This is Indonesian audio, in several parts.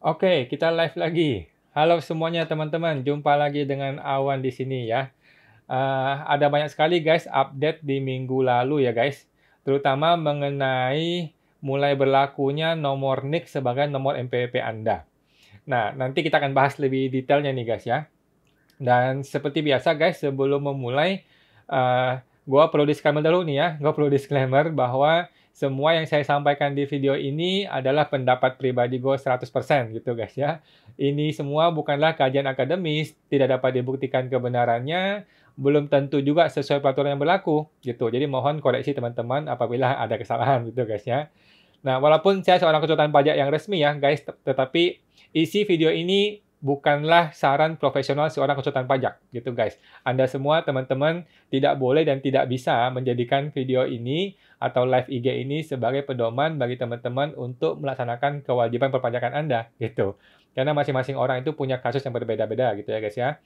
Oke, kita live lagi. Halo semuanya teman-teman, jumpa lagi dengan Awan di sini ya. Ada banyak sekali guys update di minggu lalu ya guys, terutama mengenai mulai berlakunya nomor NIK sebagai nomor NPWP Anda. Nah, nanti kita akan bahas lebih detailnya nih guys ya. Dan seperti biasa guys, sebelum memulai, gua perlu disclaimer dulu nih ya. Gua perlu disclaimer bahwa semua yang saya sampaikan di video ini adalah pendapat pribadi gue 100% gitu guys ya. Ini semua bukanlah kajian akademis, tidak dapat dibuktikan kebenarannya, belum tentu juga sesuai peraturan yang berlaku gitu. Jadi mohon koreksi teman-teman apabila ada kesalahan gitu guys ya. Nah, walaupun saya seorang konsultan pajak yang resmi ya guys, tetapi isi video ini bukanlah saran profesional seorang konsultan pajak, gitu guys. Anda semua teman-teman tidak boleh dan tidak bisa menjadikan video ini atau live IG ini sebagai pedoman bagi teman-teman untuk melaksanakan kewajiban perpajakan Anda, gitu. Karena masing-masing orang itu punya kasus yang berbeda-beda gitu ya guys ya.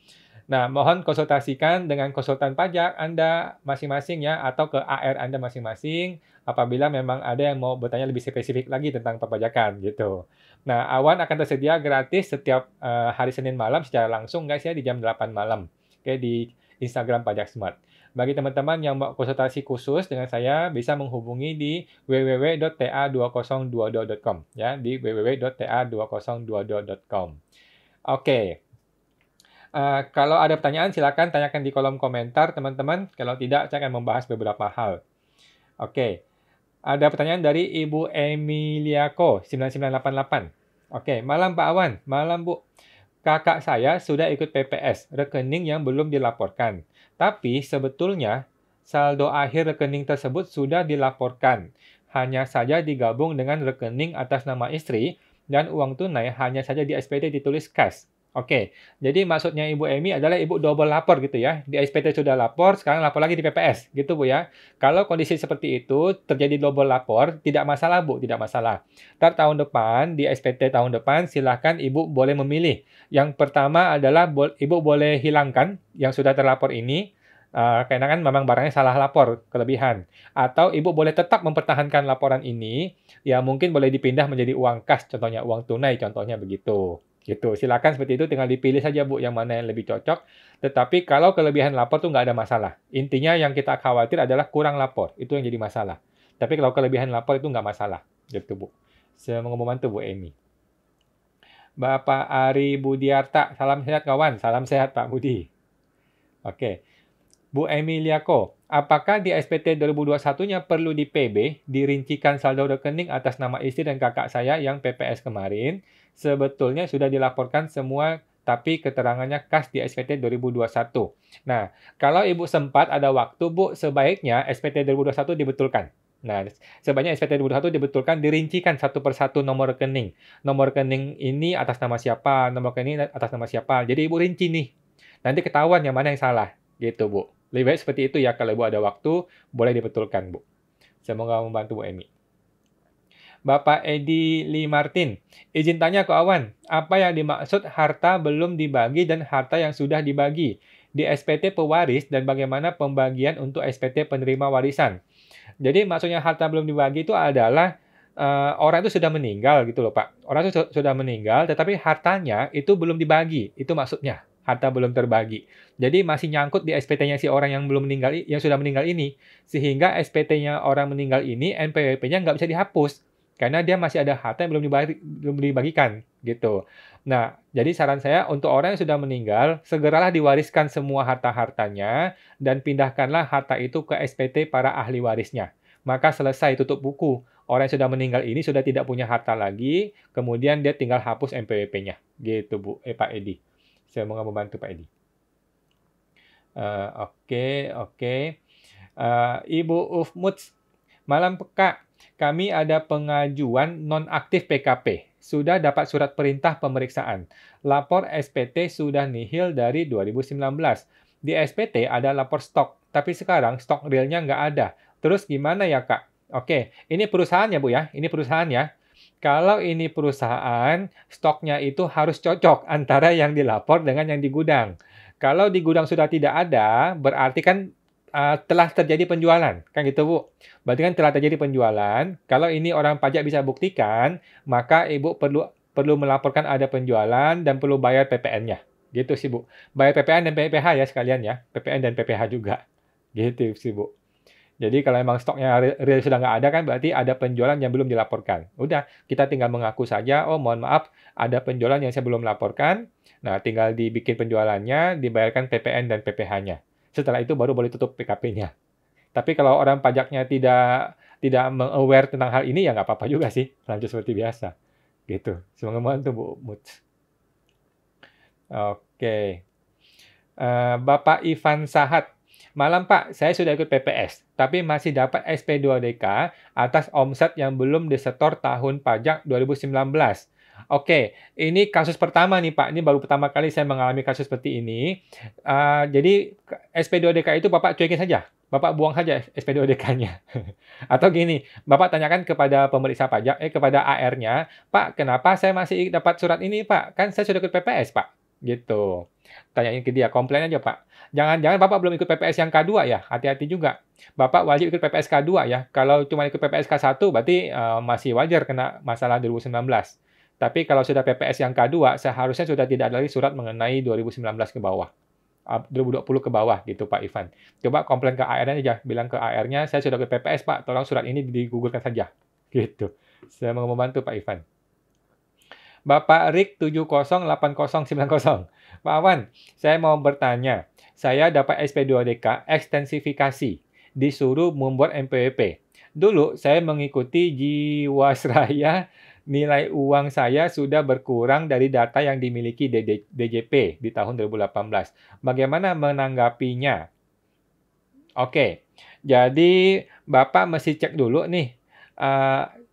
Nah, mohon konsultasikan dengan konsultan pajak Anda masing-masing ya, atau ke AR Anda masing-masing apabila memang ada yang mau bertanya lebih spesifik lagi tentang perpajakan gitu. Nah, Awan akan tersedia gratis setiap hari Senin malam secara langsung guys ya di jam 8 malam. Oke, di Instagram Pajak Smart. Bagi teman-teman yang mau konsultasi khusus dengan saya bisa menghubungi di www.ta2022.com ya, di www.ta2022.com. Oke. Kalau ada pertanyaan silakan tanyakan di kolom komentar teman-teman. Kalau tidak, saya akan membahas beberapa hal. Oke, ada pertanyaan dari Ibu Emiliako 9988. Oke, malam Pak Awan, malam Bu. Kakak saya sudah ikut PPS, rekening yang belum dilaporkan. Tapi sebetulnya saldo akhir rekening tersebut sudah dilaporkan. Hanya saja digabung dengan rekening atas nama istri dan uang tunai hanya saja di SPT ditulis cash. Oke, jadi maksudnya Ibu Emi adalah Ibu double lapor gitu ya. Di SPT sudah lapor, sekarang lapor lagi di PPS, gitu Bu ya. Kalau kondisi seperti itu terjadi double lapor, tidak masalah Bu, tidak masalah. Ntar tahun depan, di SPT tahun depan, silahkan Ibu boleh memilih. Yang pertama adalah Ibu boleh hilangkan yang sudah terlapor ini, karena kan memang barangnya salah lapor, kelebihan. Atau Ibu boleh tetap mempertahankan laporan ini, ya mungkin boleh dipindah menjadi uang kas, contohnya uang tunai, contohnya begitu. Gitu. Silakan seperti itu, tinggal dipilih saja Bu yang mana yang lebih cocok. Tetapi kalau kelebihan lapor tuh nggak ada masalah. Intinya yang kita khawatir adalah kurang lapor. Itu yang jadi masalah. Tapi kalau kelebihan lapor itu nggak masalah. Gitu Bu. Semoga membantu Bu Emi. Bapak Ari Budiarta, salam sehat kawan. Salam sehat Pak Budi. Oke. Bu Emiliako, apakah di SPT 2021-nya perlu di PB, dirincikan saldo rekening atas nama istri dan kakak saya yang PPS kemarin? Sebetulnya sudah dilaporkan semua, tapi keterangannya kas di SPT 2021. Nah, kalau Ibu sempat ada waktu, Bu, sebaiknya SPT 2021 dibetulkan. Nah, sebaiknya SPT 2021 dibetulkan, dirincikan satu persatu nomor rekening. Nomor rekening ini atas nama siapa, nomor rekening ini atas nama siapa. Jadi Ibu rinci nih. Nanti ketahuan yang mana yang salah. Gitu, Bu. Lebih baik seperti itu ya, kalau Ibu ada waktu, boleh dibetulkan, Bu. Semoga membantu Bu Emi. Bapak Edi Lee Martin, izin tanya ke Awan, apa yang dimaksud harta belum dibagi dan harta yang sudah dibagi? Di SPT pewaris dan bagaimana pembagian untuk SPT penerima warisan? Jadi maksudnya harta belum dibagi itu adalah orang itu sudah meninggal gitu loh Pak. Orang itu sudah meninggal, tetapi hartanya itu belum dibagi. Itu maksudnya harta belum terbagi. Jadi masih nyangkut di SPT-nya si orang yang belum meninggal, yang sudah meninggal ini, sehingga SPT-nya orang meninggal ini NPWP-nya nggak bisa dihapus karena dia masih ada harta yang belum dibagikan gitu. Nah, jadi saran saya untuk orang yang sudah meninggal, segeralah diwariskan semua harta-hartanya dan pindahkanlah harta itu ke SPT para ahli warisnya. Maka selesai tutup buku. Orang yang sudah meninggal ini sudah tidak punya harta lagi, kemudian dia tinggal hapus NPWP-nya. Gitu Bu, Pak Edi. Semoga membantu Pak Edi. Oke. Ibu Ufmuts, malam Kak. Kami ada pengajuan nonaktif PKP. Sudah dapat surat perintah pemeriksaan. Lapor SPT sudah nihil dari 2019. Di SPT ada lapor stok, tapi sekarang stok realnya nggak ada. Terus gimana ya Kak? Oke, ini perusahaan ya Bu ya? Ini perusahaan ya? Kalau ini perusahaan, stoknya itu harus cocok antara yang dilapor dengan yang di gudang. Kalau di gudang sudah tidak ada, berarti kan telah terjadi penjualan, kan gitu Bu. Berarti kan telah terjadi penjualan. Kalau ini orang pajak bisa buktikan, maka Ibu perlu perlu melaporkan ada penjualan dan perlu bayar PPN-nya. Gitu sih, Bu. Bayar PPN dan PPH ya sekalian ya. PPN dan PPH juga. Gitu sih, Bu. Jadi kalau emang stoknya real sudah nggak ada kan berarti ada penjualan yang belum dilaporkan. Udah, kita tinggal mengaku saja, oh mohon maaf, ada penjualan yang saya belum laporkan. Nah, tinggal dibikin penjualannya, dibayarkan PPN dan PPH-nya. Setelah itu baru boleh tutup PKP-nya. Tapi kalau orang pajaknya tidak aware tentang hal ini ya nggak apa-apa juga sih, lanjut seperti biasa. Gitu. Semoga membantu Bu Mut. Oke. Bapak Ivan Sahat. Malam Pak, saya sudah ikut PPS, tapi masih dapat SP2DK atas omset yang belum disetor tahun pajak 2019. Oke, ini kasus pertama nih Pak. Ini baru pertama kali saya mengalami kasus seperti ini. Jadi SP2DK itu Bapak cuekin saja. Bapak buang saja SP2DK-nya. Atau gini, Bapak tanyakan kepada pemeriksa pajak, kepada AR-nya, Pak, kenapa saya masih dapat surat ini Pak? Kan saya sudah ikut PPS Pak. Gitu. Tanyain ke dia, komplain aja Pak. Jangan-jangan Bapak belum ikut PPS yang K2 ya, hati-hati juga. Bapak wajib ikut PPS K2 ya. Kalau cuma ikut PPS K1 berarti masih wajar kena masalah 2019. Tapi kalau sudah PPS yang K2, seharusnya sudah tidak ada lagi surat mengenai 2019 ke bawah. 2020 ke bawah gitu Pak Ivan. Coba komplain ke AR-nya aja, bilang ke AR-nya, saya sudah ikut PPS Pak, tolong surat ini digugurkan saja. Gitu. Saya mau membantu Pak Ivan. Bapak Rick 708090. Pak Awan, saya mau bertanya. Saya dapat SP2DK ekstensifikasi, disuruh membuat NPWP. Dulu saya mengikuti Jiwasraya, nilai uang saya sudah berkurang dari data yang dimiliki DJP di tahun 2018. Bagaimana menanggapinya? Oke, jadi Bapak mesti cek dulu nih,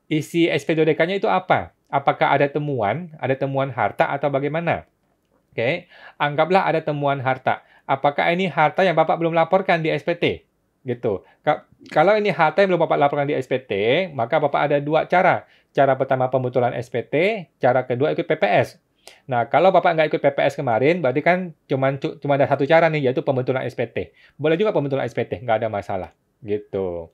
isi SP2DK-nya itu apa? Apakah ada temuan harta atau bagaimana? Oke, anggaplah ada temuan harta. Apakah ini harta yang Bapak belum laporkan di SPT? Gitu. Kalau ini harta yang belum Bapak laporkan di SPT, maka Bapak ada dua cara. Cara pertama pembetulan SPT, cara kedua ikut PPS. Nah, kalau Bapak nggak ikut PPS kemarin, berarti kan cuma ada satu cara nih, yaitu pembetulan SPT. Boleh juga pembetulan SPT, nggak ada masalah. Gitu.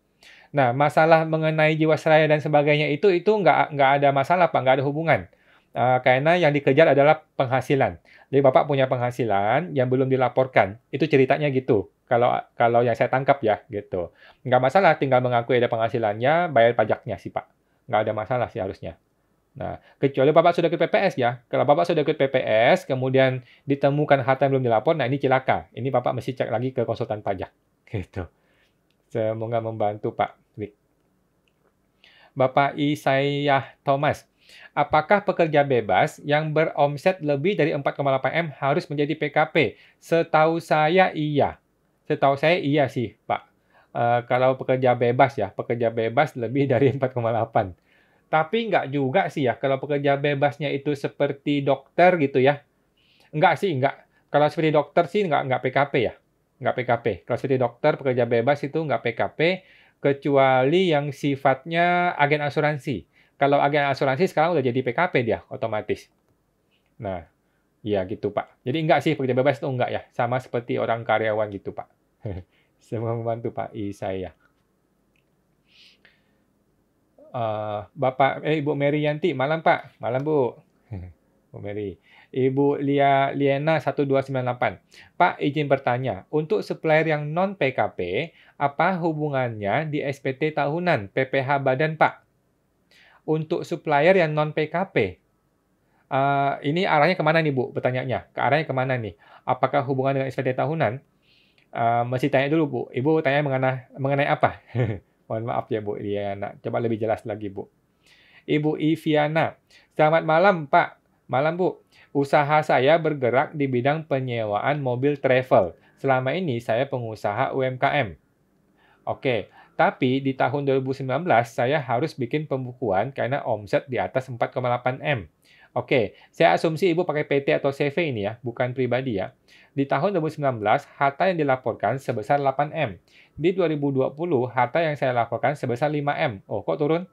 Nah, masalah mengenai Jiwasraya dan sebagainya itu nggak ada masalah, Pak, nggak ada hubungan. Karena yang dikejar adalah penghasilan. Jadi Bapak punya penghasilan yang belum dilaporkan. Itu ceritanya gitu. Kalau yang saya tangkap ya, gitu. Nggak masalah, tinggal mengakui ada penghasilannya, bayar pajaknya sih, Pak. Nggak ada masalah sih harusnya. Nah, kecuali Bapak sudah ikut PPS ya. Kalau Bapak sudah ikut PPS, kemudian ditemukan harta yang belum dilapor, nah ini cilaka. Ini Bapak mesti cek lagi ke konsultan pajak. Gitu. Semoga membantu Pak Rick. Bapak Isayah Thomas. Apakah pekerja bebas yang beromset lebih dari 4,8 M harus menjadi PKP? Setahu saya iya. Setahu saya iya sih, Pak. Kalau pekerja bebas ya, pekerja bebas lebih dari 4,8. Tapi nggak juga sih ya, kalau pekerja bebasnya itu seperti dokter gitu ya. Enggak sih, enggak. Kalau seperti dokter sih nggak PKP ya. Nggak PKP. Kalau seperti dokter, pekerja bebas itu nggak PKP, kecuali yang sifatnya agen asuransi. Kalau agen asuransi sekarang udah jadi PKP dia, otomatis. Nah, iya gitu Pak. Jadi enggak sih, pekerja bebas itu enggak ya. Sama seperti orang karyawan gitu Pak. Semua membantu Pak saya. Ibu Mary Yanti, malam Pak. Malam Bu. Bu Mary. Ibu Liena 1298. Pak, izin bertanya. Untuk supplier yang non-PKP, apa hubungannya di SPT tahunan PPH badan Pak? Untuk supplier yang non-PKP, ini arahnya kemana nih Bu? Bertanyanya. Ke arahnya kemana nih? Apakah hubungan dengan SPT tahunan? Mesti tanya dulu Bu. Ibu tanya mengenai apa? Mohon maaf ya Bu Liana. Coba lebih jelas lagi Bu. Ibu Iviana. Selamat malam Pak. Malam Bu. Usaha saya bergerak di bidang penyewaan mobil travel. Selama ini saya pengusaha UMKM. Oke. Tapi di tahun 2019 saya harus bikin pembukuan karena omset di atas 4,8 M. Oke, saya asumsi Ibu pakai PT atau CV ini ya, bukan pribadi ya. Di tahun 2019, harta yang dilaporkan sebesar 8 M. Di 2020, harta yang saya laporkan sebesar 5 M. Oh, kok turun?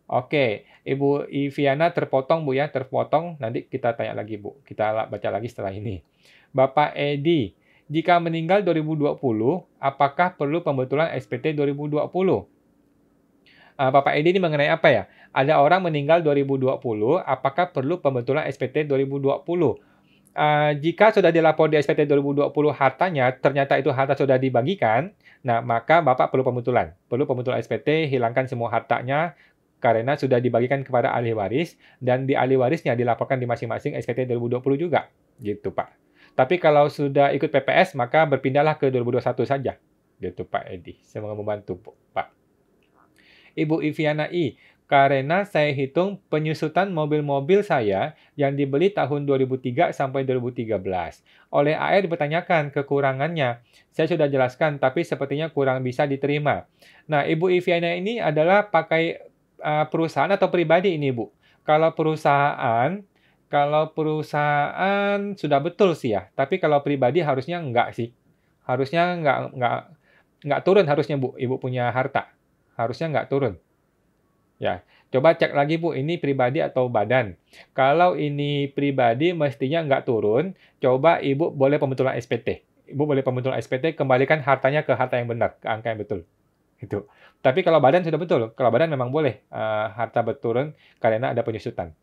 Oke, Ibu Iviana terpotong Bu ya, terpotong. Nanti kita tanya lagi Bu, kita baca lagi setelah ini. Bapak Edi, jika meninggal 2020, apakah perlu pembetulan SPT 2020? Bapak Edi ini mengenai apa ya? Ada orang meninggal 2020, apakah perlu pembetulan SPT 2020? Jika sudah dilapor di SPT 2020 hartanya, ternyata itu harta sudah dibagikan, nah maka Bapak perlu pembetulan. Perlu pembetulan SPT, hilangkan semua hartanya, karena sudah dibagikan kepada ahli waris, dan di ahli warisnya dilaporkan di masing-masing SPT 2020 juga. Gitu, Pak. Tapi kalau sudah ikut PPS, maka berpindahlah ke 2021 saja. Gitu, Pak Edi. Semoga membantu, Pak. Ibu Iviana I, karena saya hitung penyusutan mobil-mobil saya yang dibeli tahun 2003 sampai 2013. Oleh AR dipertanyakan kekurangannya. Saya sudah jelaskan, tapi sepertinya kurang bisa diterima. Nah, Ibu Iviana ini adalah pakai perusahaan atau pribadi ini, Bu? Kalau perusahaan sudah betul sih ya, tapi kalau pribadi harusnya enggak sih. Harusnya enggak turun harusnya, Bu, Ibu punya harta. Harusnya enggak turun. Ya, coba cek lagi Bu, ini pribadi atau badan. Kalau ini pribadi mestinya nggak turun, coba Ibu boleh pembetulan SPT. Ibu boleh pembetulan SPT, kembalikan hartanya ke harta yang benar, ke angka yang betul. Itu. Tapi kalau badan sudah betul, kalau badan memang boleh harta berturun karena ada penyusutan.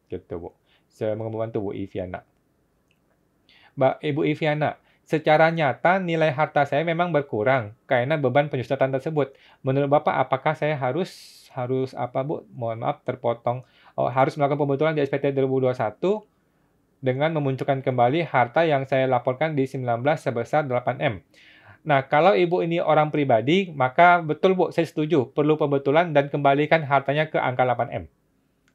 Gitu Bu. Semoga membantu Bu Iviana. Ibu Iviana, secara nyata nilai harta saya memang berkurang karena beban penyusutan tersebut. Menurut Bapak, apakah saya harus apa, Bu? Mohon maaf terpotong. Oh, harus melakukan pembetulan di SPT 2021 dengan memunculkan kembali harta yang saya laporkan di 19 sebesar 8M. Nah, kalau Ibu ini orang pribadi, maka betul Bu, saya setuju. Perlu pembetulan dan kembalikan hartanya ke angka 8M.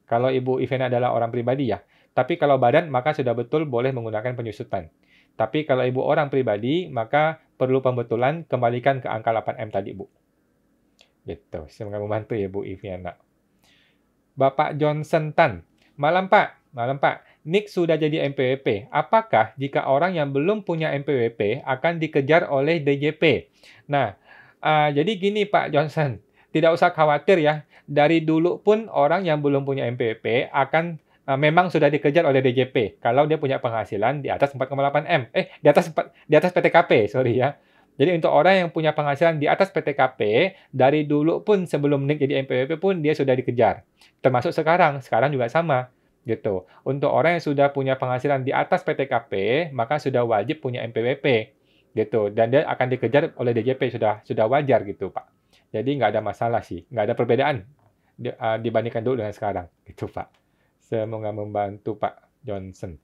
Kalau Ibu Iviana adalah orang pribadi ya. Tapi kalau badan, maka sudah betul boleh menggunakan penyusutan. Tapi kalau Ibu orang pribadi, maka perlu pembetulan, kembalikan ke angka 8M tadi, Bu. Gitu. Semoga membantu ya, Bu Iviana. Bapak Johnson Tan. Malam, Pak. Malam, Pak. Nick sudah jadi MPWP. Apakah jika orang yang belum punya MPWP akan dikejar oleh DJP? Nah, jadi gini Pak Johnson. Tidak usah khawatir ya. Dari dulu pun orang yang belum punya MPWP akan memang sudah dikejar oleh DJP kalau dia punya penghasilan di atas 4,8M. Di atas PTKP, sorry ya. Jadi untuk orang yang punya penghasilan di atas PTKP, dari dulu pun sebelum Nick jadi MPWP pun dia sudah dikejar. Termasuk sekarang juga sama gitu. Untuk orang yang sudah punya penghasilan di atas PTKP, maka sudah wajib punya MPWP gitu. Dan dia akan dikejar oleh DJP, sudah wajar gitu, Pak. Jadi nggak ada masalah sih, nggak ada perbedaan dibandingkan dulu dengan sekarang gitu, Pak. Semoga membantu Pak Johnson.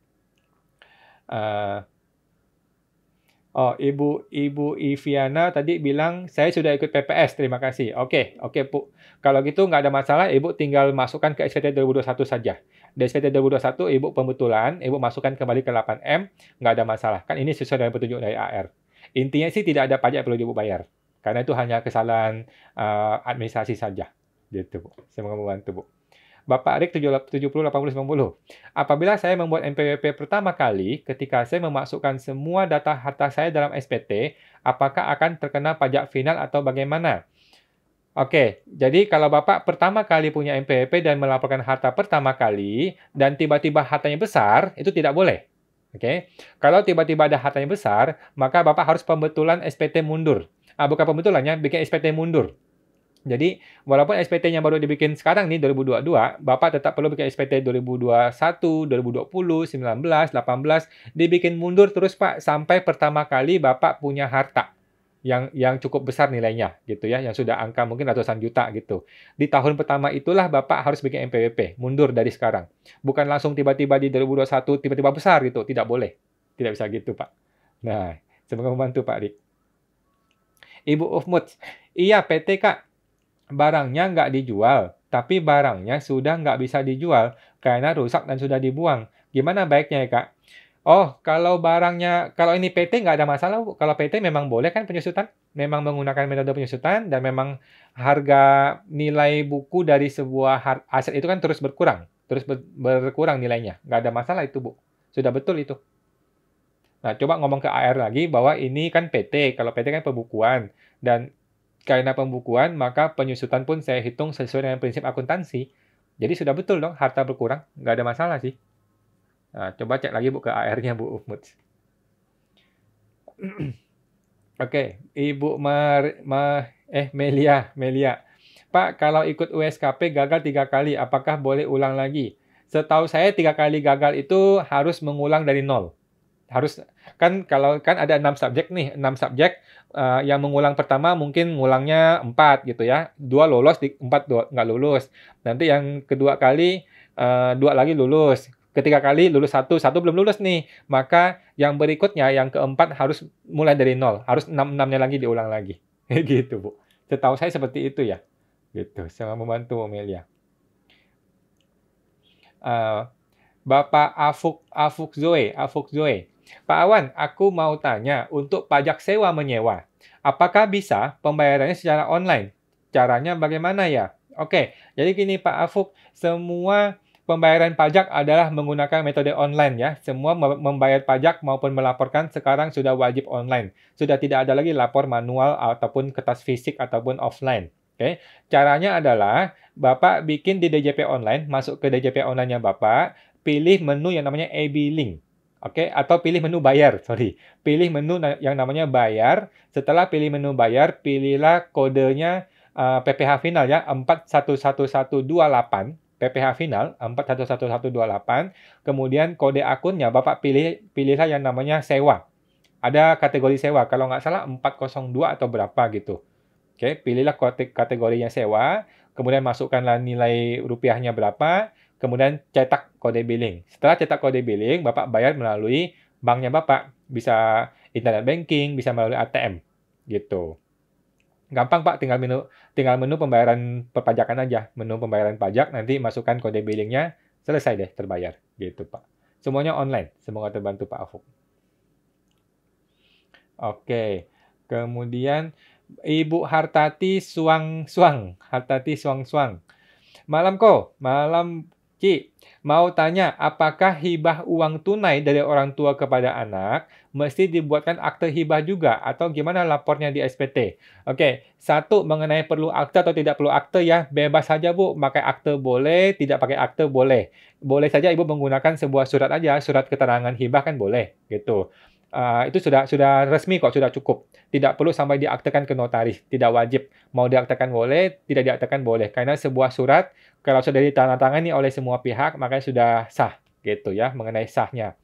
Ibu Iviana tadi bilang, saya sudah ikut PPS, terima kasih. Oke, Bu. Kalau gitu nggak ada masalah, Ibu tinggal masukkan ke SPT 2021 saja. Di SPT 2021, Ibu pembetulan, Ibu masukkan kembali ke 8M, nggak ada masalah. Kan ini sesuai dengan petunjuk dari AR. Intinya sih tidak ada pajak yang perlu Ibu bayar. Karena itu hanya kesalahan administrasi saja. Gitu, Bu. Semoga membantu, Bu. Bapak Rik 708090. Apabila saya membuat NPWP pertama kali, ketika saya memasukkan semua data harta saya dalam SPT, apakah akan terkena pajak final atau bagaimana? Oke, jadi kalau Bapak pertama kali punya NPWP dan melaporkan harta pertama kali, dan tiba-tiba hartanya besar, itu tidak boleh. Oke, kalau tiba-tiba ada hartanya besar, maka Bapak harus pembetulan SPT mundur. Bukan pembetulannya, bikin SPT mundur. Jadi, walaupun SPT-nya baru dibikin sekarang nih, 2022, Bapak tetap perlu bikin SPT 2021, 2020, 19, 18, dibikin mundur terus, Pak, sampai pertama kali Bapak punya harta yang cukup besar nilainya, gitu ya, yang sudah angka mungkin ratusan juta, gitu. Di tahun pertama itulah Bapak harus bikin MPWP, mundur dari sekarang. Bukan langsung tiba-tiba di 2021, tiba-tiba besar, gitu. Tidak boleh. Tidak bisa gitu, Pak. Nah, semoga membantu, Pak Rik. Ibu Ufmut, iya PT, Kak. Barangnya nggak dijual, tapi barangnya sudah nggak bisa dijual karena rusak dan sudah dibuang. Gimana baiknya ya, Kak? Oh, kalau ini PT nggak ada masalah, Bu. Kalau PT memang boleh kan penyusutan? Memang menggunakan metode penyusutan dan memang harga nilai buku dari sebuah aset itu kan terus berkurang. Terus berkurang nilainya. Nggak ada masalah itu, Bu. Sudah betul itu. Nah, coba ngomong ke AR lagi bahwa ini kan PT. Kalau PT kan pembukuan. Dan karena pembukuan, maka penyusutan pun saya hitung sesuai dengan prinsip akuntansi. Jadi sudah betul dong, harta berkurang. Nggak ada masalah sih. Nah, coba cek lagi Bu ke AR-nya Bu Ufmut. Oke, Ibu Melia. Pak, kalau ikut USKP gagal 3 kali, apakah boleh ulang lagi? Setahu saya 3 kali gagal itu harus mengulang dari nol. Harus kan kalau kan ada 6 subjek nih, 6 subjek, yang mengulang pertama mungkin ngulangnya 4 gitu ya, 2 lolos, 4 nggak lulus. Nanti yang kedua kali, 2 lagi lulus, ketiga kali lulus satu belum lulus nih. Maka yang berikutnya, yang keempat harus mulai dari nol, harus 6-6-nya lagi diulang lagi. Gitu, Bu. Setahu saya seperti itu ya. Gitu, sangat membantu Amelia. Bapak Afuk Zoe. Pak Awan, aku mau tanya, untuk pajak sewa menyewa, apakah bisa pembayarannya secara online? Caranya bagaimana ya? Oke, jadi gini Pak Afuk, semua pembayaran pajak adalah menggunakan metode online ya. Semua membayar pajak maupun melaporkan sekarang sudah wajib online. Sudah tidak ada lagi lapor manual ataupun kertas fisik ataupun offline. Oke, caranya adalah Bapak bikin di DJP online, masuk ke DJP online-nya Bapak, pilih menu yang namanya AB Link. Oke, atau pilih menu bayar, sorry. Pilih menu yang namanya bayar. Setelah pilih menu bayar, pilihlah kodenya PPH final ya, 411128. PPH final 411128. Kemudian kode akunnya Bapak pilihlah yang namanya sewa. Ada kategori sewa, kalau nggak salah 402 atau berapa gitu. Oke, pilihlah kategorinya sewa, kemudian masukkanlah nilai rupiahnya berapa, kemudian cetak kode billing. Setelah cetak kode billing, Bapak bayar melalui banknya Bapak. Bisa internet banking, bisa melalui ATM. Gitu. Gampang Pak, tinggal menu pembayaran perpajakan aja. Menu pembayaran pajak, nanti masukkan kode billingnya, selesai deh terbayar. Gitu Pak. Semuanya online. Semoga terbantu Pak Afuk. Oke. Kemudian Ibu Hartati Suang-Suang. Malam Ci. Mau tanya, apakah hibah uang tunai dari orang tua kepada anak mesti dibuatkan akte hibah juga atau gimana lapornya di SPT? Oke, satu mengenai perlu akte atau tidak perlu akte ya, bebas saja Bu, pakai akte boleh, tidak pakai akte boleh. Boleh saja Ibu menggunakan sebuah surat aja, surat keterangan hibah kan boleh gitu. Itu sudah resmi kok, sudah cukup. Tidak perlu sampai diaktekan ke notaris, tidak wajib. Mau diaktekan boleh, tidak diaktekan boleh. Karena sebuah surat kalau sudah ditandatangani oleh semua pihak, maka sudah sah gitu ya, mengenai sahnya.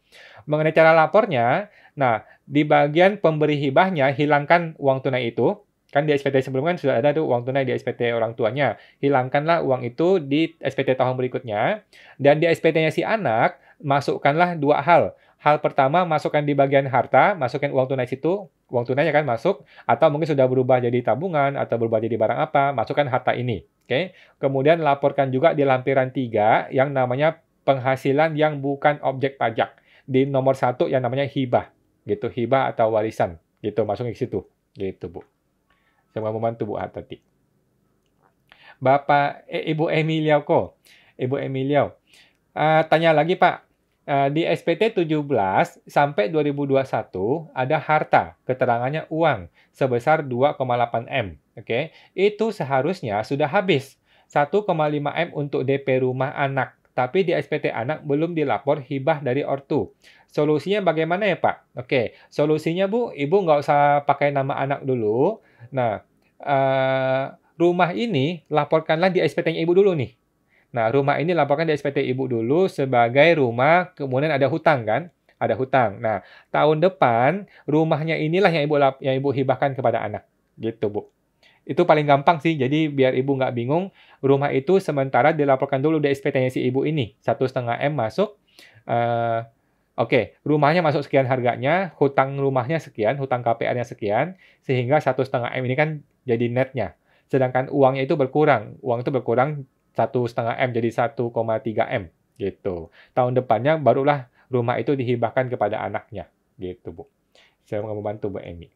Mengenai cara lapornya, nah di bagian pemberi hibahnya hilangkan uang tunai itu. Kan di SPT sebelumnya kan sudah ada tuh uang tunai di SPT orang tuanya. Hilangkanlah uang itu di SPT tahun berikutnya. Dan di SPT-nya si anak, masukkanlah 2 hal. Hal pertama, masukkan di bagian harta, masukkan uang tunai situ, uang tunainya kan masuk, atau mungkin sudah berubah jadi tabungan, atau berubah jadi barang apa, masukkan harta ini. Oke. Kemudian laporkan juga di lampiran 3 yang namanya penghasilan yang bukan objek pajak. Di nomor 1 yang namanya hibah. Gitu, hibah atau warisan. Gitu, masukin ke situ. Gitu, Bu. Semoga membantu Bu Hartati. Ibu Emilia kok. Ibu Emilia. Tanya lagi, Pak. Di SPT 17 sampai 2021 ada harta, keterangannya uang sebesar 2,8 M. Oke, itu seharusnya sudah habis 1,5 M untuk DP rumah anak, tapi di SPT anak belum dilapor hibah dari ortu. Solusinya bagaimana ya Pak? Oke, solusinya Bu, Ibu nggak usah pakai nama anak dulu. Nah, rumah ini laporkanlah di SPT-nya Ibu dulu nih. Nah, rumah ini laporkan di SPT Ibu dulu sebagai rumah, kemudian ada hutang kan? Ada hutang. Nah, tahun depan rumahnya inilah yang Ibu hibahkan kepada anak. Gitu, Bu. Itu paling gampang sih. Jadi biar Ibu nggak bingung, rumah itu sementara dilaporkan dulu di SPT-nya si Ibu ini. 1,5 M masuk. Oke, rumahnya masuk sekian harganya, hutang rumahnya sekian, hutang KPR-nya sekian, sehingga 1,5 M ini kan jadi netnya. Sedangkan uangnya itu berkurang. Uang itu berkurang 1,5 M jadi 1,3 M gitu. Tahun depannya barulah rumah itu dihibahkan kepada anaknya gitu, Bu. Saya mau membantu Bu Emi.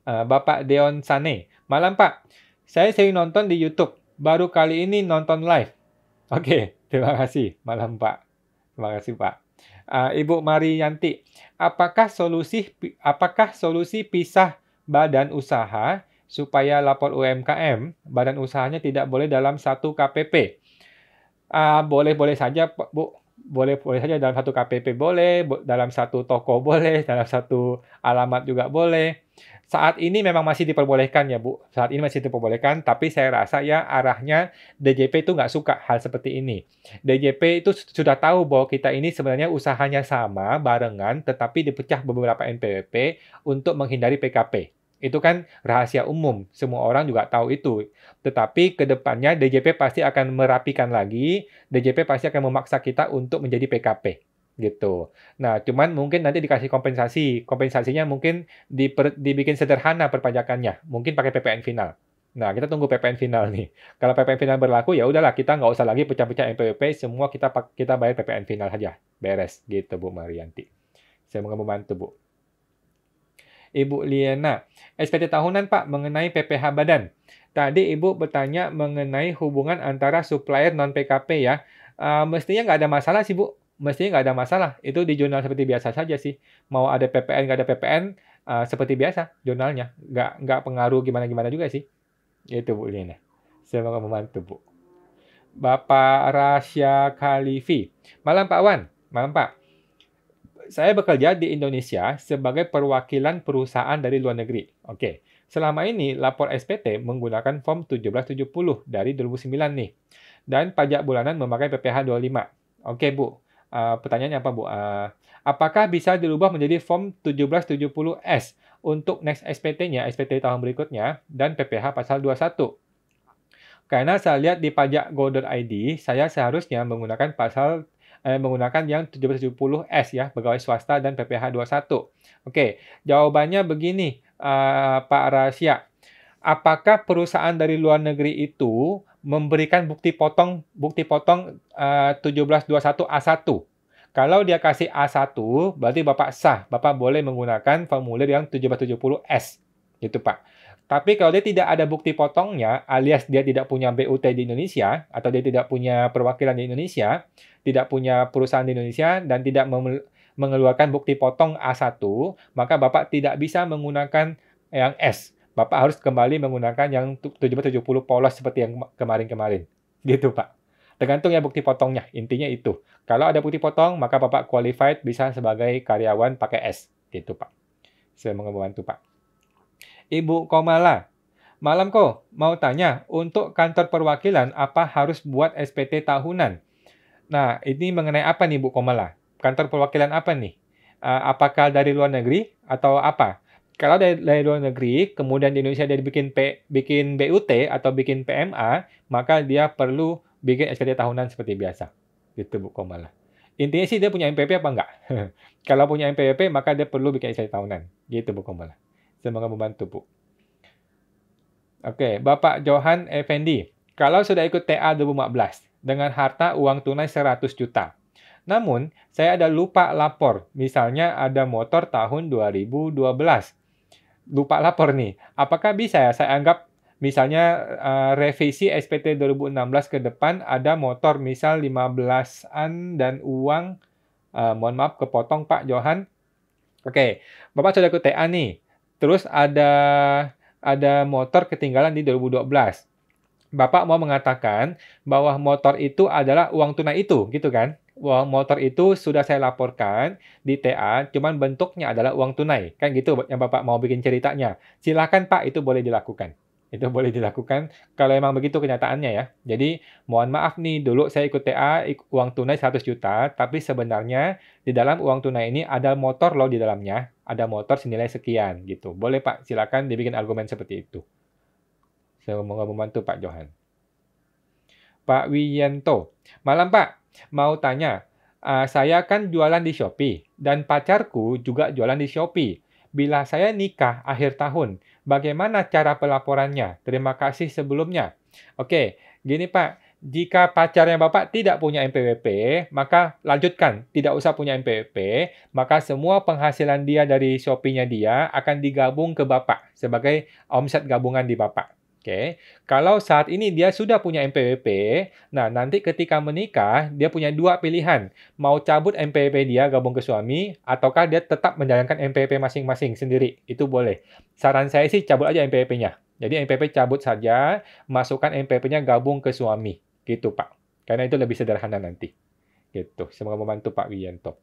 Bapak Deon Sane. Malam, Pak. Saya sering nonton di YouTube. Baru kali ini nonton live. Oke, terima kasih. Malam, Pak. Terima kasih, Pak. Ibu Mariyanti. Apakah solusi pisah badan usaha supaya lapor UMKM, badan usahanya tidak boleh dalam satu KPP. Boleh-boleh saja, Bu. Boleh-boleh saja dalam satu KPP boleh, dalam satu toko boleh, dalam satu alamat juga boleh. Saat ini memang masih diperbolehkan ya, Bu. Saat ini masih diperbolehkan, tapi saya rasa ya arahnya DJP itu nggak suka hal seperti ini. DJP itu sudah tahu bahwa kita ini sebenarnya usahanya sama, barengan, tetapi dipecah beberapa NPWP untuk menghindari PKP. Itu kan rahasia umum, semua orang juga tahu itu. Tetapi ke depannya DJP pasti akan merapikan lagi, DJP pasti akan memaksa kita untuk menjadi PKP. Gitu. Nah, cuman mungkin nanti dikasih kompensasi. Kompensasinya mungkin dibikin sederhana perpajakannya. Mungkin pakai PPN final. Nah, kita tunggu PPN final nih. Kalau PPN final berlaku, ya udahlah, kita nggak usah lagi pecah-pecah NPWP, semua kita bayar PPN final saja. Beres. Gitu, Bu Marianti. Semoga membantu, Bu. Ibu Liena, SPT tahunan Pak mengenai PPh badan. Tadi Ibu bertanya mengenai hubungan antara supplier non-PKP ya. Mestinya nggak ada masalah sih Bu. Mestinya nggak ada masalah. Itu di jurnal seperti biasa saja sih. Mau ada PPN, nggak ada PPN, seperti biasa jurnalnya. Nggak pengaruh gimana-gimana juga sih. Itu Bu Liena. Semoga membantu Bu. Bapak Rasya Khalifi. Malam Pak Wan. Malam Pak. Saya bekerja di Indonesia sebagai perwakilan perusahaan dari luar negeri. Oke. Selama ini lapor SPT menggunakan form 1770 dari 2009 nih. Dan pajak bulanan memakai PPh 25. Oke, Bu. Pertanyaannya apa, Bu? Apakah bisa dirubah menjadi form 1770S untuk next SPT-nya, SPT tahun berikutnya, dan PPh pasal 21? Karena saya lihat di pajak.go.id, saya seharusnya menggunakan menggunakan yang 1770S ya, pegawai swasta dan PPh 21. Oke, jawabannya begini, Pak Rasya. Apakah perusahaan dari luar negeri itu memberikan bukti potong 1721A1? Kalau dia kasih A1, berarti Bapak sah. Bapak boleh menggunakan formulir yang 1770S. Gitu, Pak. Tapi kalau dia tidak ada bukti potongnya, alias dia tidak punya BUT di Indonesia, atau dia tidak punya perwakilan di Indonesia, tidak punya perusahaan di Indonesia, dan tidak mengeluarkan bukti potong A1, maka Bapak tidak bisa menggunakan yang S. Bapak harus kembali menggunakan yang 770 polos seperti yang kemarin-kemarin. Gitu, Pak. Tergantung ya bukti potongnya. Intinya itu. Kalau ada bukti potong, maka Bapak qualified bisa sebagai karyawan pakai S. Gitu, Pak. Saya mau membantu, Pak. Ibu Komala. Malam kok, mau tanya, untuk kantor perwakilan apa harus buat SPT tahunan? Nah, ini mengenai apa nih, Bu Komala? Kantor perwakilan apa nih? Apakah dari luar negeri atau apa? Kalau dari luar negeri, kemudian di Indonesia dia bikin BUT atau bikin PMA, maka dia perlu bikin SPT tahunan seperti biasa. Gitu, Bu Komala. Intinya sih dia punya MPP apa enggak? Kalau punya MPP, maka dia perlu bikin SPT tahunan. Gitu, Bu Komala. Semoga membantu, Bu. Oke, Bapak Johan Effendi. Kalau sudah ikut TA 2014 dengan harta uang tunai 100 juta. Namun, saya ada lupa lapor. Misalnya ada motor tahun 2012. Lupa lapor nih. Apakah bisa ya saya anggap misalnya revisi SPT 2016 ke depan ada motor misal 15-an dan uang, mohon maaf kepotong Pak Johan. Oke, Bapak sudah ikut TA nih. Terus ada motor ketinggalan di 2012. Bapak mau mengatakan bahwa motor itu adalah uang tunai itu, gitu kan? Uang motor itu sudah saya laporkan di TA, cuman bentuknya adalah uang tunai. Kan gitu yang Bapak mau bikin ceritanya. Silakan Pak, itu boleh dilakukan. Itu boleh dilakukan kalau memang begitu kenyataannya ya. Jadi, mohon maaf nih, dulu saya ikut TA, uang tunai 100 juta, tapi sebenarnya di dalam uang tunai ini ada motor loh di dalamnya. Ada motor senilai sekian, gitu. Boleh Pak, silakan dibikin argumen seperti itu. Saya mau membantu Pak Johan. Pak Wiyanto. Malam Pak, mau tanya. Saya kan jualan di Shopee dan pacarku juga jualan di Shopee. Bila saya nikah akhir tahun, bagaimana cara pelaporannya? Terima kasih sebelumnya. Oke, gini Pak. Jika pacarnya Bapak tidak punya NPWP, maka lanjutkan. Tidak usah punya NPWP, maka semua penghasilan dia dari Shopee-nya dia akan digabung ke Bapak sebagai omset gabungan di Bapak. Oke, kalau saat ini dia sudah punya NPWP, nah nanti ketika menikah, dia punya dua pilihan. Mau cabut NPWP dia gabung ke suami, ataukah dia tetap menjalankan NPWP masing-masing sendiri. Itu boleh. Saran saya sih cabut aja NPWP-nya. Jadi NPWP cabut saja, masukkan NPWP-nya gabung ke suami. Gitu, Pak. Karena itu lebih sederhana nanti. Gitu. Semoga membantu Pak Wiyanto.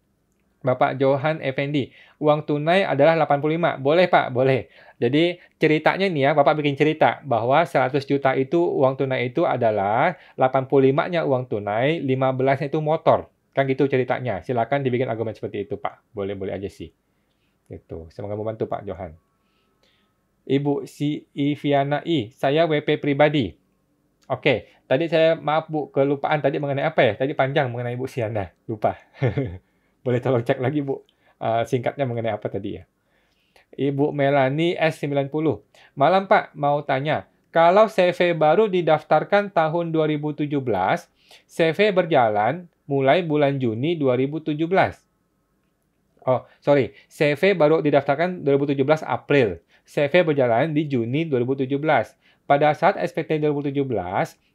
Bapak Johan Effendi, uang tunai adalah 85. Boleh, Pak, boleh. Jadi ceritanya nih ya, Bapak bikin cerita bahwa 100 juta itu uang tunai itu adalah 85-nya uang tunai, 15-nya itu motor. Kan gitu ceritanya. Silakan dibikin argumen seperti itu, Pak. Boleh-boleh aja sih. Itu. Semoga membantu, Pak Johan. Ibu si Iviana I, saya WP pribadi. Oke, tadi saya maaf Bu, kelupaan tadi mengenai apa ya? Tadi panjang mengenai Bu Siana, lupa. Boleh tolong cek lagi Bu, singkatnya mengenai apa tadi ya? Ibu Melani S90. Malam Pak, mau tanya, kalau CV baru didaftarkan tahun 2017, CV berjalan mulai bulan Juni 2017. Oh, sorry. CV baru didaftarkan 2017 April. CV berjalan di Juni 2017. Pada saat SPT 2017,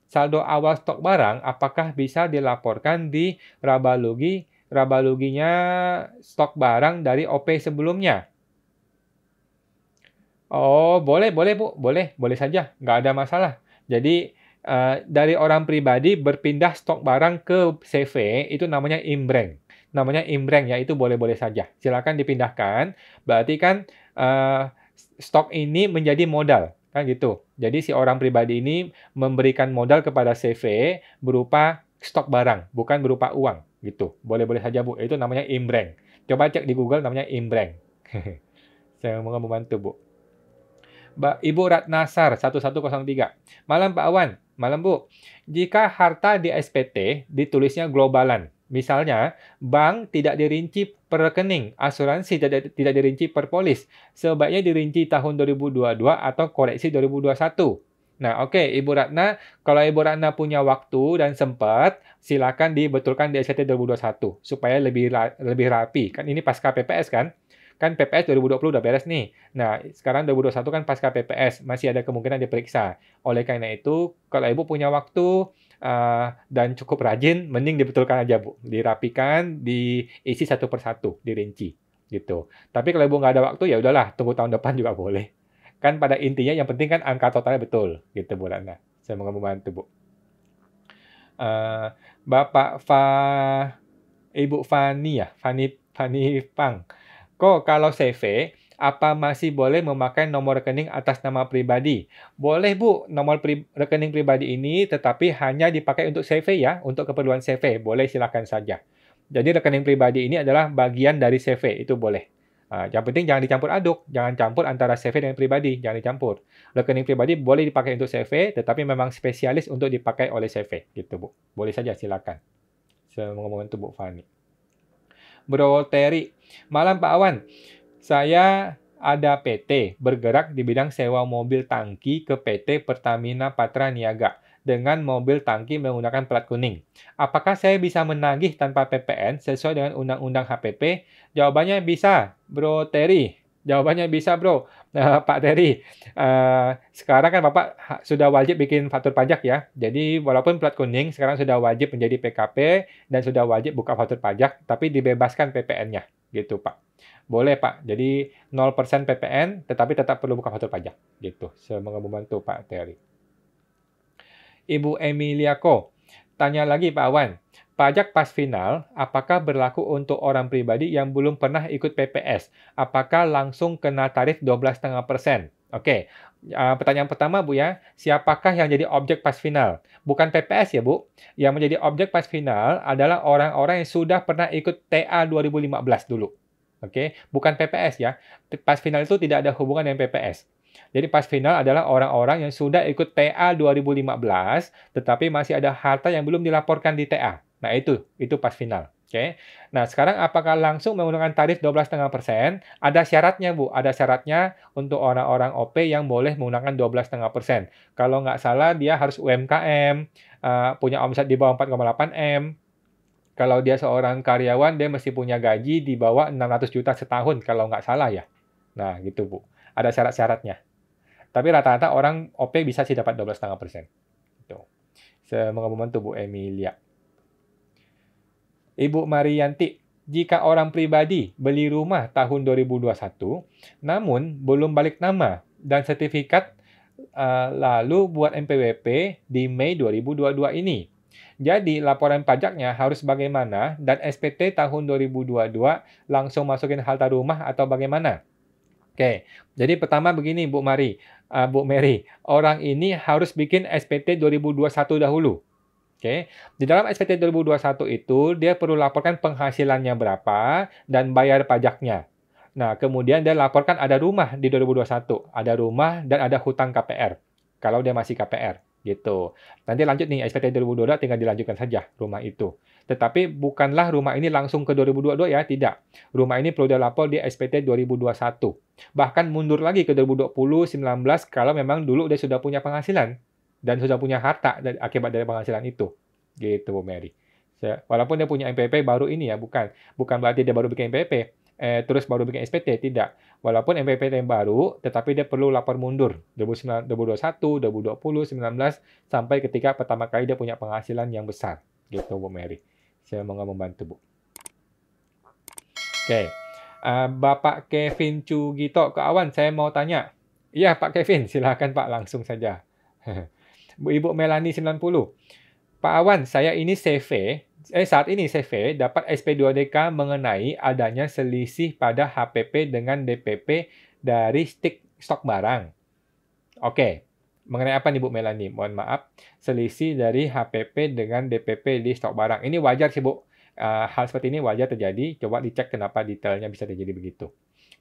saldo awal stok barang apakah bisa dilaporkan di Rabaluginya stok barang dari OP sebelumnya? Oh, boleh, boleh Bu. Boleh saja. Nggak ada masalah. Jadi, dari orang pribadi berpindah stok barang ke CV, itu namanya imbreng. Namanya imbreng, ya itu boleh-boleh saja. Silakan dipindahkan. Berarti kan, stok ini menjadi modal. Kan gitu. Jadi, si orang pribadi ini memberikan modal kepada CV berupa stok barang, bukan berupa uang. Gitu. Boleh-boleh saja Bu. Itu namanya imbreng. Coba cek di Google, namanya imbreng. Saya mau membantu Bu. Ibu Ratnasar 1103. Malam Pak Awan. Malam Bu. Jika harta di SPT ditulisnya globalan, misalnya bank tidak dirinci per rekening, asuransi tidak dirinci per polis, sebaiknya dirinci tahun 2022 atau koreksi 2021. Nah, oke, Ibu Ratna, kalau Ibu Ratna punya waktu dan sempat, silakan dibetulkan di SPT 2021 supaya lebih rapi. Kan ini pasca PPS kan? Kan PPS 2020 udah beres nih. Nah, sekarang 2021 kan pasca PPS, masih ada kemungkinan diperiksa. Oleh karena itu, kalau Ibu punya waktu dan cukup rajin, mending dibetulkan aja, Bu. Dirapikan, diisi satu persatu, dirinci. Gitu. Tapi kalau Ibu nggak ada waktu, ya udahlah, tunggu tahun depan juga boleh. Kan pada intinya yang penting kan angka totalnya betul. Gitu, Bu Ratna. Saya mau membantu, Bu. Bapak Ibu Fani ya, Fani Pang. Kok kalau CV, apa masih boleh memakai nomor rekening atas nama pribadi? Boleh Bu, nomor rekening pribadi ini tetapi hanya dipakai untuk CV ya, untuk keperluan CV. Boleh silakan saja. Jadi rekening pribadi ini adalah bagian dari CV, itu boleh. Yang penting jangan dicampur aduk, jangan campur antara CV dengan pribadi, jangan dicampur. Rekening pribadi boleh dipakai untuk CV, tetapi memang spesialis untuk dipakai oleh CV, gitu Bu. Boleh saja silakan. Saya mau ngomongin itu Bu Fani. Bro Terry, malam Pak Awan. Saya ada PT bergerak di bidang sewa mobil tangki ke PT Pertamina Patra Niaga dengan mobil tangki menggunakan plat kuning. Apakah saya bisa menagih tanpa PPN sesuai dengan Undang-Undang HPP? Jawabannya bisa, Bro Terry. Jawabannya bisa, Bro. Pak Terry, sekarang kan Bapak sudah wajib bikin faktur pajak ya. Jadi walaupun plat kuning sekarang sudah wajib menjadi PKP dan sudah wajib buka faktur pajak, tapi dibebaskan PPN-nya. Gitu, Pak. Boleh, Pak. Jadi 0% PPN, tetapi tetap perlu buka faktur pajak. Gitu. Semoga membantu, Pak Terry. Ibu Emilia Ko, tanya lagi Pak Awan. Pajak pas final, apakah berlaku untuk orang pribadi yang belum pernah ikut PPS? Apakah langsung kena tarif 12,5%? Oke, pertanyaan pertama Bu ya, siapakah yang jadi objek pas final? Bukan PPS ya Bu. Yang menjadi objek pas final adalah orang-orang yang sudah pernah ikut TA 2015 dulu. Oke, bukan PPS ya. Pas final itu tidak ada hubungan dengan PPS. Jadi pas final adalah orang-orang yang sudah ikut TA 2015, tetapi masih ada harta yang belum dilaporkan di TA. Nah, itu pas final. Oke. Nah, sekarang apakah langsung menggunakan tarif 12,5%? Ada syaratnya, Bu. Ada syaratnya untuk orang-orang OP yang boleh menggunakan 12,5%. Kalau nggak salah, dia harus UMKM, punya omset di bawah 4,8 M. Kalau dia seorang karyawan, dia mesti punya gaji di bawah 600 juta setahun, kalau nggak salah ya. Nah, gitu, Bu. Ada syarat-syaratnya. Tapi rata-rata orang OP bisa sih dapat 12,5%. Gitu. Semoga membantu Bu Emilia. Ibu Marianti, jika orang pribadi beli rumah tahun 2021, namun belum balik nama dan sertifikat lalu buat NPWP di Mei 2022 ini, Jadi, laporan pajaknya harus bagaimana dan SPT tahun 2022 langsung masukin harta rumah atau bagaimana? Oke, jadi pertama begini Bu Bu Mary, orang ini harus bikin SPT 2021 dahulu. Oke, di dalam SPT 2021 itu dia perlu laporkan penghasilannya berapa dan bayar pajaknya. Nah, kemudian dia laporkan ada rumah di 2021, ada rumah dan ada hutang KPR. Kalau dia masih KPR, gitu. Nanti lanjut nih SPT 2022 tinggal dilanjutkan saja rumah itu. Tetapi bukanlah rumah ini langsung ke 2022 ya, tidak. Rumah ini perlu dia lapor di SPT 2021. Bahkan mundur lagi ke 2020, 19 kalau memang dulu dia sudah punya penghasilan dan sudah punya harta akibat dari penghasilan itu. Gitu, Bu Mary. Walaupun dia punya MPP baru ini ya, bukan berarti dia baru bikin MPP, terus baru bikin SPT, tidak. Walaupun MPP yang baru, tetapi dia perlu lapor mundur 2021, 2020, 19, sampai ketika pertama kali dia punya penghasilan yang besar. Gitu, Bu Mary. Saya mau membantu, Bu. Oke. Bapak Kevin Cugito ke Awan, saya mau tanya. Iya, Pak Kevin, silakan Pak, langsung saja. Bu Ibu Melani 90. Pak Awan, saya ini saat ini CV dapat SP2DK mengenai adanya selisih pada HPP dengan DPP dari stok barang. Oke, mengenai apa nih Bu Melani? Mohon maaf, selisih dari HPP dengan DPP di stok barang. Ini wajar sih Bu. Hal seperti ini wajar terjadi. Coba dicek kenapa detailnya bisa terjadi begitu.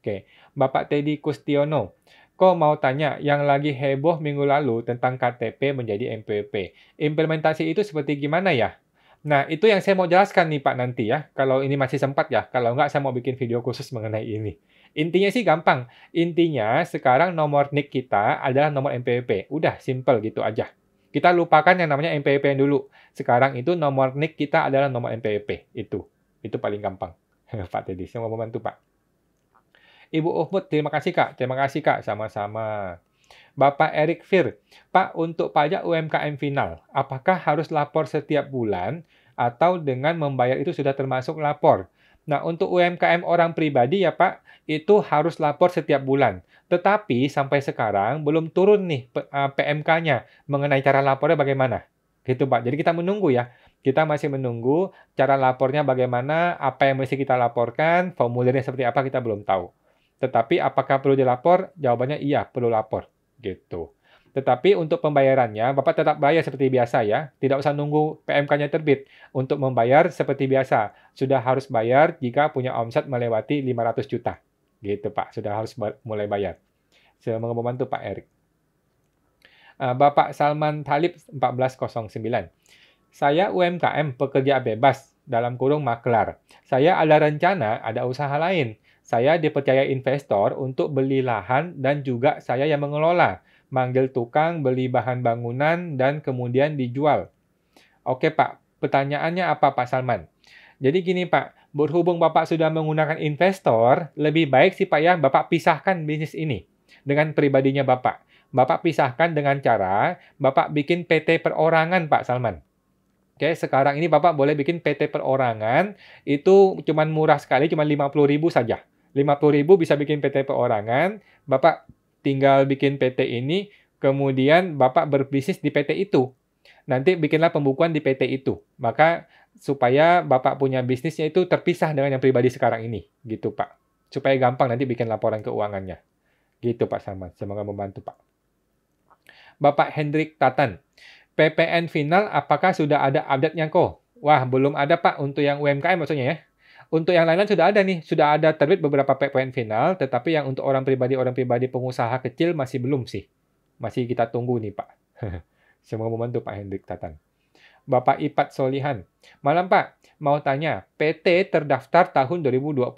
Oke, Bapak Teddy Kustiono. Kok mau tanya, yang lagi heboh minggu lalu tentang KTP menjadi MPP. Implementasi itu seperti gimana ya? Nah, itu yang saya mau jelaskan nih Pak nanti ya. Kalau ini masih sempat ya. Kalau enggak, saya mau bikin video khusus mengenai ini. Intinya sih gampang. Intinya sekarang nomor NIK kita adalah nomor MPP. Udah, simple gitu aja. Kita lupakan yang namanya MPP yang dulu. Sekarang itu nomor NIK kita adalah nomor MPP. Itu paling gampang. Pak Teddy, saya mau membantu Pak. Ibu Uhmud, terima kasih Kak. Terima kasih Kak, sama-sama. Bapak Eric Fir, Pak, untuk pajak UMKM final, apakah harus lapor setiap bulan atau dengan membayar itu sudah termasuk lapor? Nah, untuk UMKM orang pribadi ya Pak, itu harus lapor setiap bulan. Tetapi sampai sekarang belum turun nih PMK-nya mengenai cara lapornya bagaimana. Gitu Pak. Jadi kita menunggu ya. Kita masih menunggu cara lapornya bagaimana, apa yang mesti kita laporkan, formulirnya seperti apa kita belum tahu. Tetapi apakah perlu dilapor? Jawabannya iya, perlu lapor. Gitu. Tetapi untuk pembayarannya, Bapak tetap bayar seperti biasa ya. Tidak usah nunggu PMK-nya terbit. Untuk membayar seperti biasa. Sudah harus bayar jika punya omset melewati 500 juta. Gitu Pak, sudah harus mulai bayar. Saya mau membantu Pak Erik. Bapak Salman Talib 1409. Saya UMKM pekerja bebas, dalam kurung maklar. Saya ada rencana, ada usaha lain. Saya dipercaya investor untuk beli lahan dan juga saya yang mengelola. Manggil tukang, beli bahan bangunan, dan kemudian dijual. Oke Pak, pertanyaannya apa Pak Salman? Jadi gini Pak, berhubung Bapak sudah menggunakan investor, lebih baik sih Pak ya, Bapak pisahkan bisnis ini dengan pribadinya Bapak. Bapak pisahkan dengan cara Bapak bikin PT perorangan Pak Salman. Oke, sekarang ini Bapak boleh bikin PT perorangan, itu cuman murah sekali, cuma 50.000 saja. 50.000 bisa bikin PT perorangan, Bapak tinggal bikin PT ini, kemudian Bapak berbisnis di PT itu. Nanti bikinlah pembukuan di PT itu. Maka supaya Bapak punya bisnisnya itu terpisah dengan yang pribadi sekarang ini. Gitu Pak. Supaya gampang nanti bikin laporan keuangannya. Gitu Pak Salman. Semoga membantu Pak. Bapak Hendrik Tatan. PPN final apakah sudah ada update-nya kok? Wah, belum ada Pak untuk yang UMKM maksudnya ya. Untuk yang lain-lain sudah ada nih, sudah ada terbit beberapa PPN final, tetapi yang untuk orang pribadi pengusaha kecil masih belum sih. Masih kita tunggu nih Pak. Semoga membantu Pak Hendrik Tatan. Bapak Ipat Solihan. Malam Pak, mau tanya, PT terdaftar tahun 2020.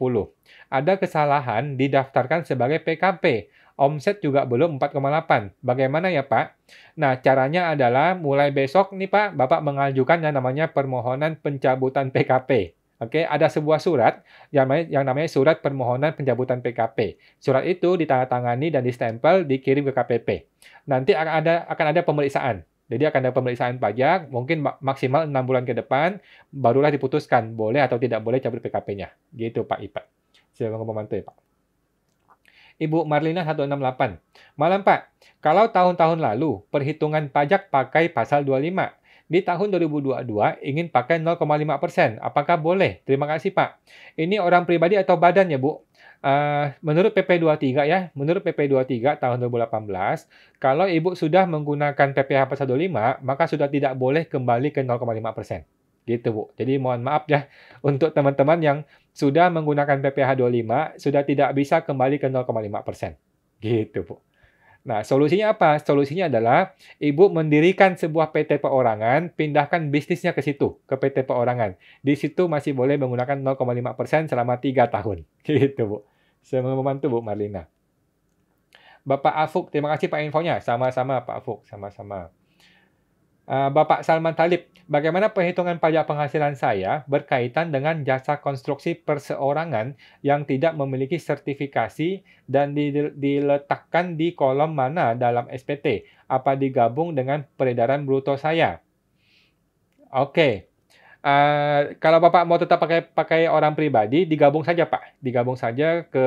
Ada kesalahan didaftarkan sebagai PKP. Omset juga belum 4,8. Bagaimana ya Pak? Nah, caranya adalah mulai besok nih Pak, Bapak mengajukan yang namanya permohonan pencabutan PKP. Oke, ada sebuah surat yang namanya surat permohonan pencabutan PKP. Surat itu ditandatangani dan distempel, dikirim ke KPP. Nanti akan ada pemeriksaan. Jadi akan ada pemeriksaan pajak, mungkin maksimal 6 bulan ke depan, barulah diputuskan boleh atau tidak boleh cabut PKP-nya. Gitu Pak Ipat. Saya mau membantu ya Pak. Ibu Marlina 168. Malam Pak, kalau tahun-tahun lalu perhitungan pajak pakai pasal 25, Di tahun 2022 ingin pakai 0,5%. Apakah boleh? Terima kasih, Pak. Ini orang pribadi atau badan ya, Bu? Menurut PP 23 ya, menurut PP 23 tahun 2018, kalau Ibu sudah menggunakan PPh pasal 25, maka sudah tidak boleh kembali ke 0,5%. Gitu, Bu. Jadi mohon maaf ya, untuk teman-teman yang sudah menggunakan PPh 25, sudah tidak bisa kembali ke 0,5%. Gitu, Bu. Nah, solusinya apa? Solusinya adalah Ibu mendirikan sebuah PT perorangan, pindahkan bisnisnya ke situ, ke PT perorangan. Di situ masih boleh menggunakan 0,5% selama 3 tahun. Gitu, Bu. Semoga membantu, Bu Marlina. Bapak Afuk, terima kasih Pak infonya. Sama-sama Pak Afuk, sama-sama. Bapak Salman Talib, bagaimana perhitungan pajak penghasilan saya berkaitan dengan jasa konstruksi perseorangan yang tidak memiliki sertifikasi dan diletakkan di kolom mana dalam SPT? Apa digabung dengan peredaran bruto saya? Oke. Kalau Bapak mau tetap pakai orang pribadi, digabung saja Pak. Digabung saja ke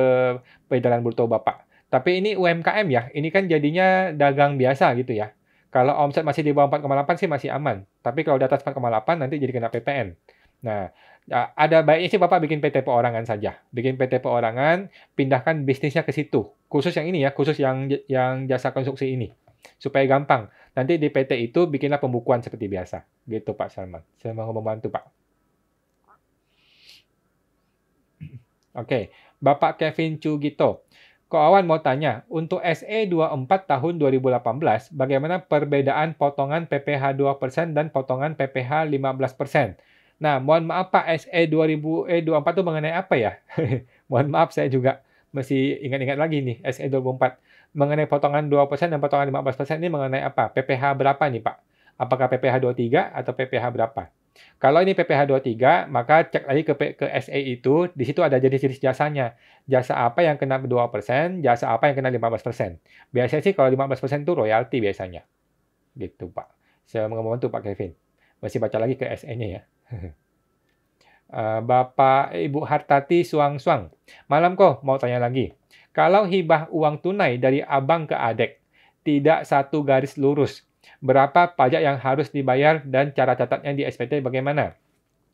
peredaran bruto Bapak. Tapi ini UMKM ya, ini kan jadinya dagang biasa gitu ya. Kalau omset masih di bawah 4,8 sih masih aman. Tapi kalau di atas 4,8 nanti jadi kena PPN. Nah, ada baiknya sih Bapak bikin PT perorangan saja. Bikin PT perorangan, pindahkan bisnisnya ke situ. Khusus yang ini ya, khusus yang jasa konstruksi ini. Supaya gampang. Nanti di PT itu bikinlah pembukuan seperti biasa. Gitu Pak Salman. Saya mau membantu Pak. Oke, Bapak Kevin Cugito. Ko Awan mau tanya, untuk SE 24 tahun 2018, bagaimana perbedaan potongan PPh 2% dan potongan PPh 15%? Nah, mohon maaf Pak, SE 24 itu mengenai apa ya? Mohon maaf, saya juga masih ingat-ingat lagi nih, SE 24. Mengenai potongan 2% dan potongan 15% ini mengenai apa? PPh berapa nih Pak? Apakah PPh 23 atau PPh berapa? Kalau ini PPh 23, maka cek lagi ke SE itu, di situ ada jenis-jenis jasanya. Jasa apa yang kena 2%, jasa apa yang kena 15%. Biasanya sih kalau 15% itu royalti biasanya. Gitu, Pak. Saya mau membantu Pak Kevin. Masih baca lagi ke SE-nya ya. Bapak Ibu Hartati Suang-Suang. Malam kok, mau tanya lagi. Kalau hibah uang tunai dari abang ke adek, tidak satu garis lurus, berapa pajak yang harus dibayar dan cara catatnya di SPT bagaimana?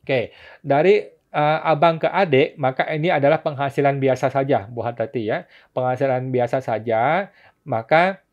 Oke, dari abang ke adik, maka ini adalah penghasilan biasa saja, Bu Hartati ya. Penghasilan biasa saja, maka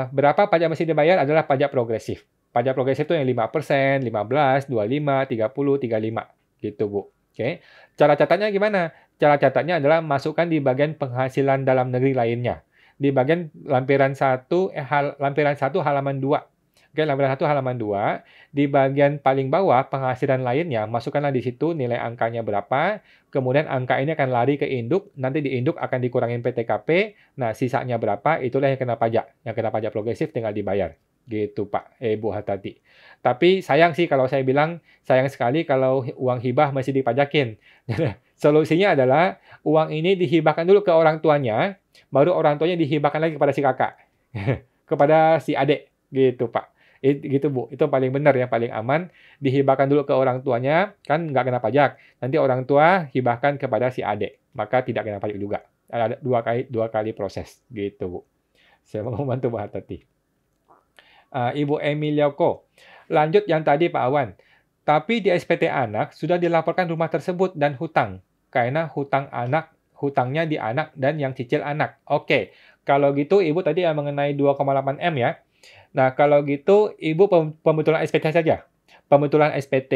berapa pajak mesti dibayar adalah pajak progresif. Pajak progresif itu yang 5%, 15, 25, 30, 35. Gitu, Bu. Oke. Cara catatnya gimana? Cara catatnya adalah masukkan di bagian penghasilan dalam negeri lainnya. Di bagian lampiran 1 halaman 2. Oke, lampiran 1 halaman 2, di bagian paling bawah penghasilan lainnya, masukkanlah di situ nilai angkanya berapa, kemudian angka ini akan lari ke induk, nanti di induk akan dikurangin PTKP, nah sisanya berapa, itulah yang kena pajak. Yang kena pajak progresif tinggal dibayar. Gitu Pak, Bu Hartati. Tapi sayang sih kalau saya bilang, sayang sekali kalau uang hibah masih dipajakin. Solusinya adalah uang ini dihibahkan dulu ke orang tuanya, baru orang tuanya dihibahkan lagi kepada si kakak. Kepada si adik. Gitu Pak. Gitu Bu, itu paling benar ya, paling aman. Dihibahkan dulu ke orang tuanya, kan nggak kena pajak. Nanti orang tua hibahkan kepada si adik, maka tidak kena pajak juga. Ada dua kali proses, gitu Bu. Saya mau membantu Bu Hartati. Ibu Emilioko, lanjut yang tadi Pak Awan. Tapi di SPT anak sudah dilaporkan rumah tersebut dan hutang, karena hutangnya di anak dan yang cicil anak. Oke, kalau gitu Ibu tadi yang mengenai 2,8 M ya. Nah, kalau gitu Ibu pembetulan SPT saja. Pembetulan SPT,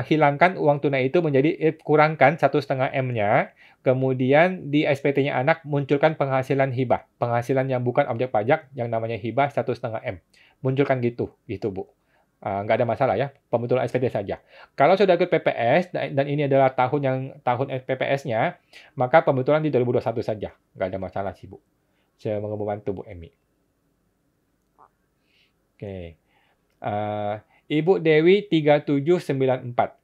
hilangkan uang tunai itu menjadi kurangkan 1,5 M-nya, kemudian di SPT-nya anak munculkan penghasilan hibah. Penghasilan yang bukan objek pajak yang namanya hibah 1,5 M. Munculkan gitu Bu. Nggak ada masalah ya, pembetulan SPT saja. Kalau sudah ikut PPS dan ini adalah tahun PPS-nya, maka pembetulan di 2021 saja. Nggak ada masalah sih Bu. Saya mau membantu Bu Emi. Oke. Ibu Dewi 3794.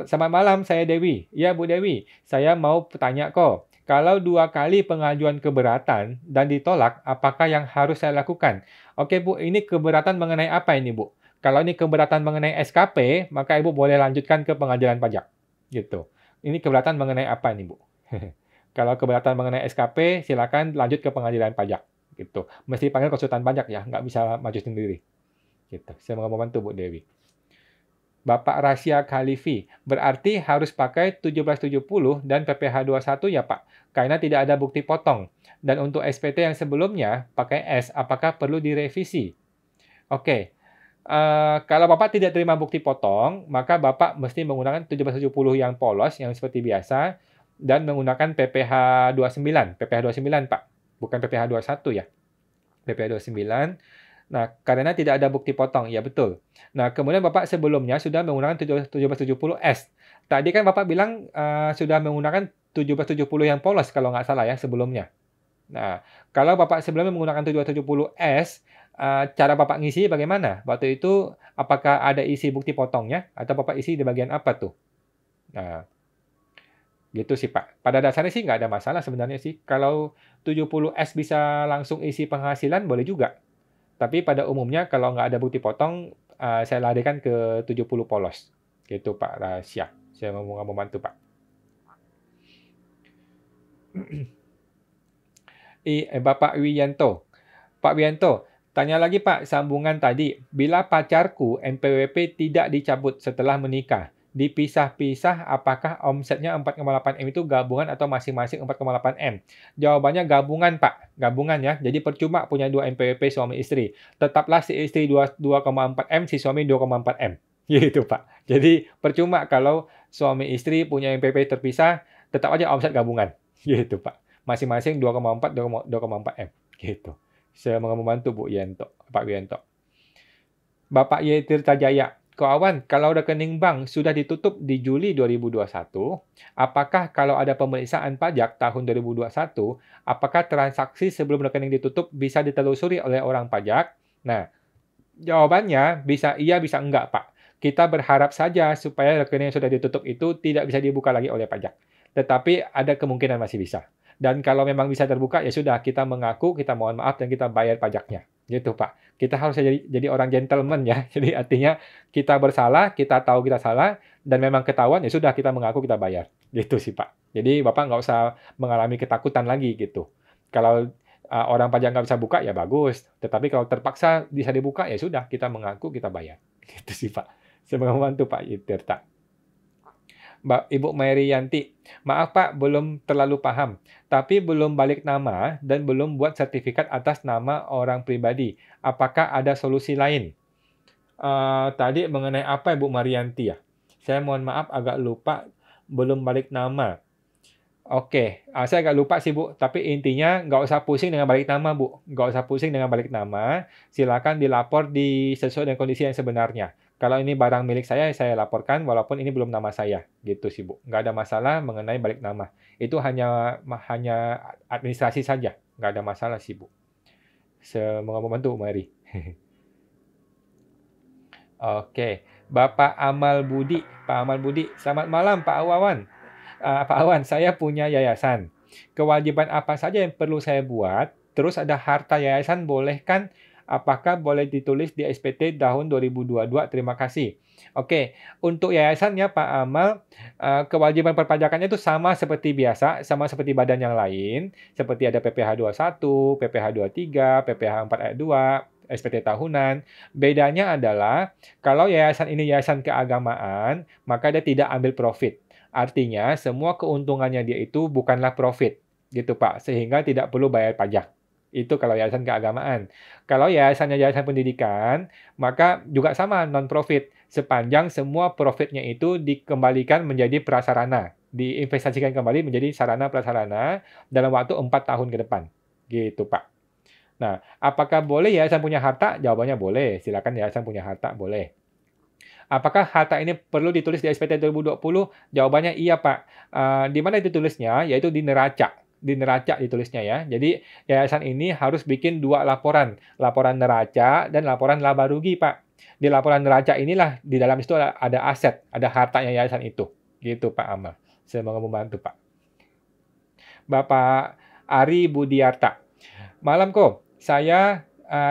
Selamat malam, saya Dewi. Ya, Bu Dewi. Saya mau tanya kok. Kalau 2 kali pengajuan keberatan dan ditolak, apakah yang harus saya lakukan? Oke, Bu. Ini keberatan mengenai apa ini, Bu? Kalau ini keberatan mengenai SKP, maka Ibu boleh lanjutkan ke pengadilan pajak. Gitu. Ini keberatan mengenai apa ini, Bu? Kalau keberatan mengenai SKP, silakan lanjut ke pengadilan pajak. Gitu. Mesti panggil konsultan pajak ya, nggak bisa maju sendiri. Gitu. Semoga membantu Bu Dewi. Bapak Rasya Khalifi, berarti harus pakai 1770 dan PPh 21 ya Pak, karena tidak ada bukti potong. Dan untuk SPT yang sebelumnya pakai S, apakah perlu direvisi? Oke, kalau Bapak tidak terima bukti potong, maka Bapak mesti menggunakan 1770 yang polos, yang seperti biasa, dan menggunakan PPh 29, PPh 29 Pak, bukan PPh 21 ya, PPh 29. Nah, karena tidak ada bukti potong, ya betul. Nah, kemudian Bapak sebelumnya sudah menggunakan 1770S. Tadi kan Bapak bilang sudah menggunakan 1770 yang polos kalau nggak salah ya sebelumnya. Nah, kalau Bapak sebelumnya menggunakan 1770S, cara Bapak ngisi bagaimana? Waktu itu apakah ada isi bukti potongnya atau Bapak isi di bagian apa tuh? Nah, gitu sih Pak. Pada dasarnya sih nggak ada masalah sebenarnya sih. Kalau 70S bisa langsung isi penghasilan, boleh juga. Tapi pada umumnya kalau nggak ada bukti potong, saya larikan ke 70 polos. Gitu Pak Rasya. Saya mau membantu Pak. Bapak Wiyanto. Pak Wiyanto, tanya lagi Pak, sambungan tadi. Bila pacarku NPWP tidak dicabut setelah menikah, dipisah-pisah apakah omsetnya 4,8 M itu gabungan atau masing-masing 4,8 M? Jawabannya gabungan Pak, gabungan ya. Jadi percuma punya 2 NPWP suami istri. Tetaplah si istri 2,4 M, si suami 2,4 M. Gitu Pak. Jadi percuma kalau suami istri punya NPWP terpisah, tetap aja omset gabungan. Gitu Pak. Masing-masing 2,4 M. Gitu. Saya mau membantu Bu Yanto, Pak Wiyanto. Bapak Y. Tirtajaya, Kawan, kalau rekening bank sudah ditutup di Juli 2021, apakah kalau ada pemeriksaan pajak tahun 2021, apakah transaksi sebelum rekening ditutup bisa ditelusuri oleh orang pajak? Nah, jawabannya bisa iya, bisa enggak, Pak. Kita berharap saja supaya rekening yang sudah ditutup itu tidak bisa dibuka lagi oleh pajak. Tetapi ada kemungkinan masih bisa. Dan kalau memang bisa terbuka, ya sudah, kita mengaku, kita mohon maaf, dan kita bayar pajaknya. Gitu, Pak. Kita harus jadi orang gentleman ya. Jadi artinya kita bersalah, kita tahu kita salah, dan memang ketahuan, ya sudah, kita mengaku, kita bayar. Gitu sih, Pak. Jadi Bapak nggak usah mengalami ketakutan lagi gitu. Kalau orang pajak nggak bisa buka, ya bagus. Tetapi kalau terpaksa bisa dibuka, ya sudah, kita mengaku, kita bayar. Gitu sih, Pak. Semoga membantu, Pak Tirta. Ibu Marianti, maaf Pak, belum terlalu paham. Tapi belum balik nama dan belum buat sertifikat atas nama orang pribadi. Apakah ada solusi lain? Tadi mengenai apa Ibu Marianti ya? Saya mohon maaf agak lupa, belum balik nama. Oke, saya agak lupa sih Bu, tapi intinya nggak usah pusing dengan balik nama Bu. Nggak usah pusing dengan balik nama, silakan dilapor sesuai dengan kondisi yang sebenarnya. Kalau ini barang milik saya laporkan walaupun ini belum nama saya. Gitu sih Bu. Nggak ada masalah mengenai balik nama. Itu hanya administrasi saja. Nggak ada masalah sih Bu. Semoga membantu, mari. Oke, Bapak Amal Budi. Pak Amal Budi, selamat malam Pak Wawan. Pak Awan, saya punya yayasan. Kewajiban apa saja yang perlu saya buat? Terus ada harta yayasan boleh kan? Apakah boleh ditulis di SPT tahun 2022? Terima kasih. Oke, untuk yayasannya Pak Amal, kewajiban perpajakannya itu sama seperti biasa, sama seperti badan yang lain, seperti ada PPh 21, PPh 23, PPh 4 ayat 2, SPT tahunan. Bedanya adalah kalau yayasan ini yayasan keagamaan, maka dia tidak ambil profit. Artinya, semua keuntungannya dia itu bukanlah profit, gitu Pak, sehingga tidak perlu bayar pajak. Itu kalau yayasan keagamaan. Kalau yayasannya yayasan pendidikan, maka juga sama non-profit, sepanjang semua profitnya itu dikembalikan menjadi prasarana, diinvestasikan kembali menjadi sarana prasarana dalam waktu 4 tahun ke depan. Gitu Pak. Nah, apakah boleh yayasan punya harta? Jawabannya boleh. Silakan yayasan punya harta, boleh. Apakah harta ini perlu ditulis di SPT 2020? Jawabannya iya, Pak. Di mana ditulisnya? Yaitu di neraca. Di neraca ditulisnya ya. Jadi yayasan ini harus bikin 2 laporan. Laporan neraca dan laporan laba rugi, Pak. Di laporan neraca inilah, di dalam itu ada aset, ada hartanya yayasan itu. Gitu, Pak Amal. Semoga membantu, Pak. Bapak Ari Budiarta. Malam kok. Saya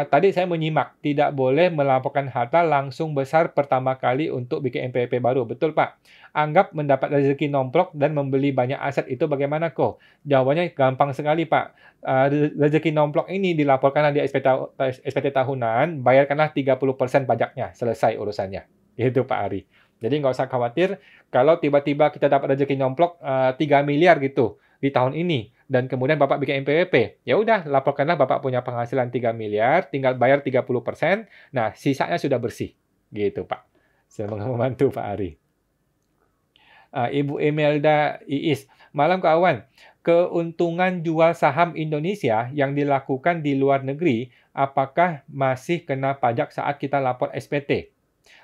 tadi saya menyimak, tidak boleh melaporkan harta langsung besar pertama kali untuk bikin NPWP baru. Betul, Pak. Anggap mendapat rezeki nomplok dan membeli banyak aset itu bagaimana kok? Jawabannya gampang sekali, Pak. Rezeki nomplok ini dilaporkanlah di SPT tahunan, bayarkanlah 30% pajaknya, selesai urusannya. Itu Pak Ari. Jadi nggak usah khawatir kalau tiba-tiba kita dapat rezeki nomplok 3 miliar gitu di tahun ini dan kemudian Bapak bikin NPWP. Ya udah, laporkanlah Bapak punya penghasilan 3 miliar, tinggal bayar 30%. Nah, sisanya sudah bersih. Gitu, Pak. Semoga membantu Pak Ari. Ibu Imelda Iis, malam kawan. Keuntungan jual saham Indonesia yang dilakukan di luar negeri, apakah masih kena pajak saat kita lapor SPT?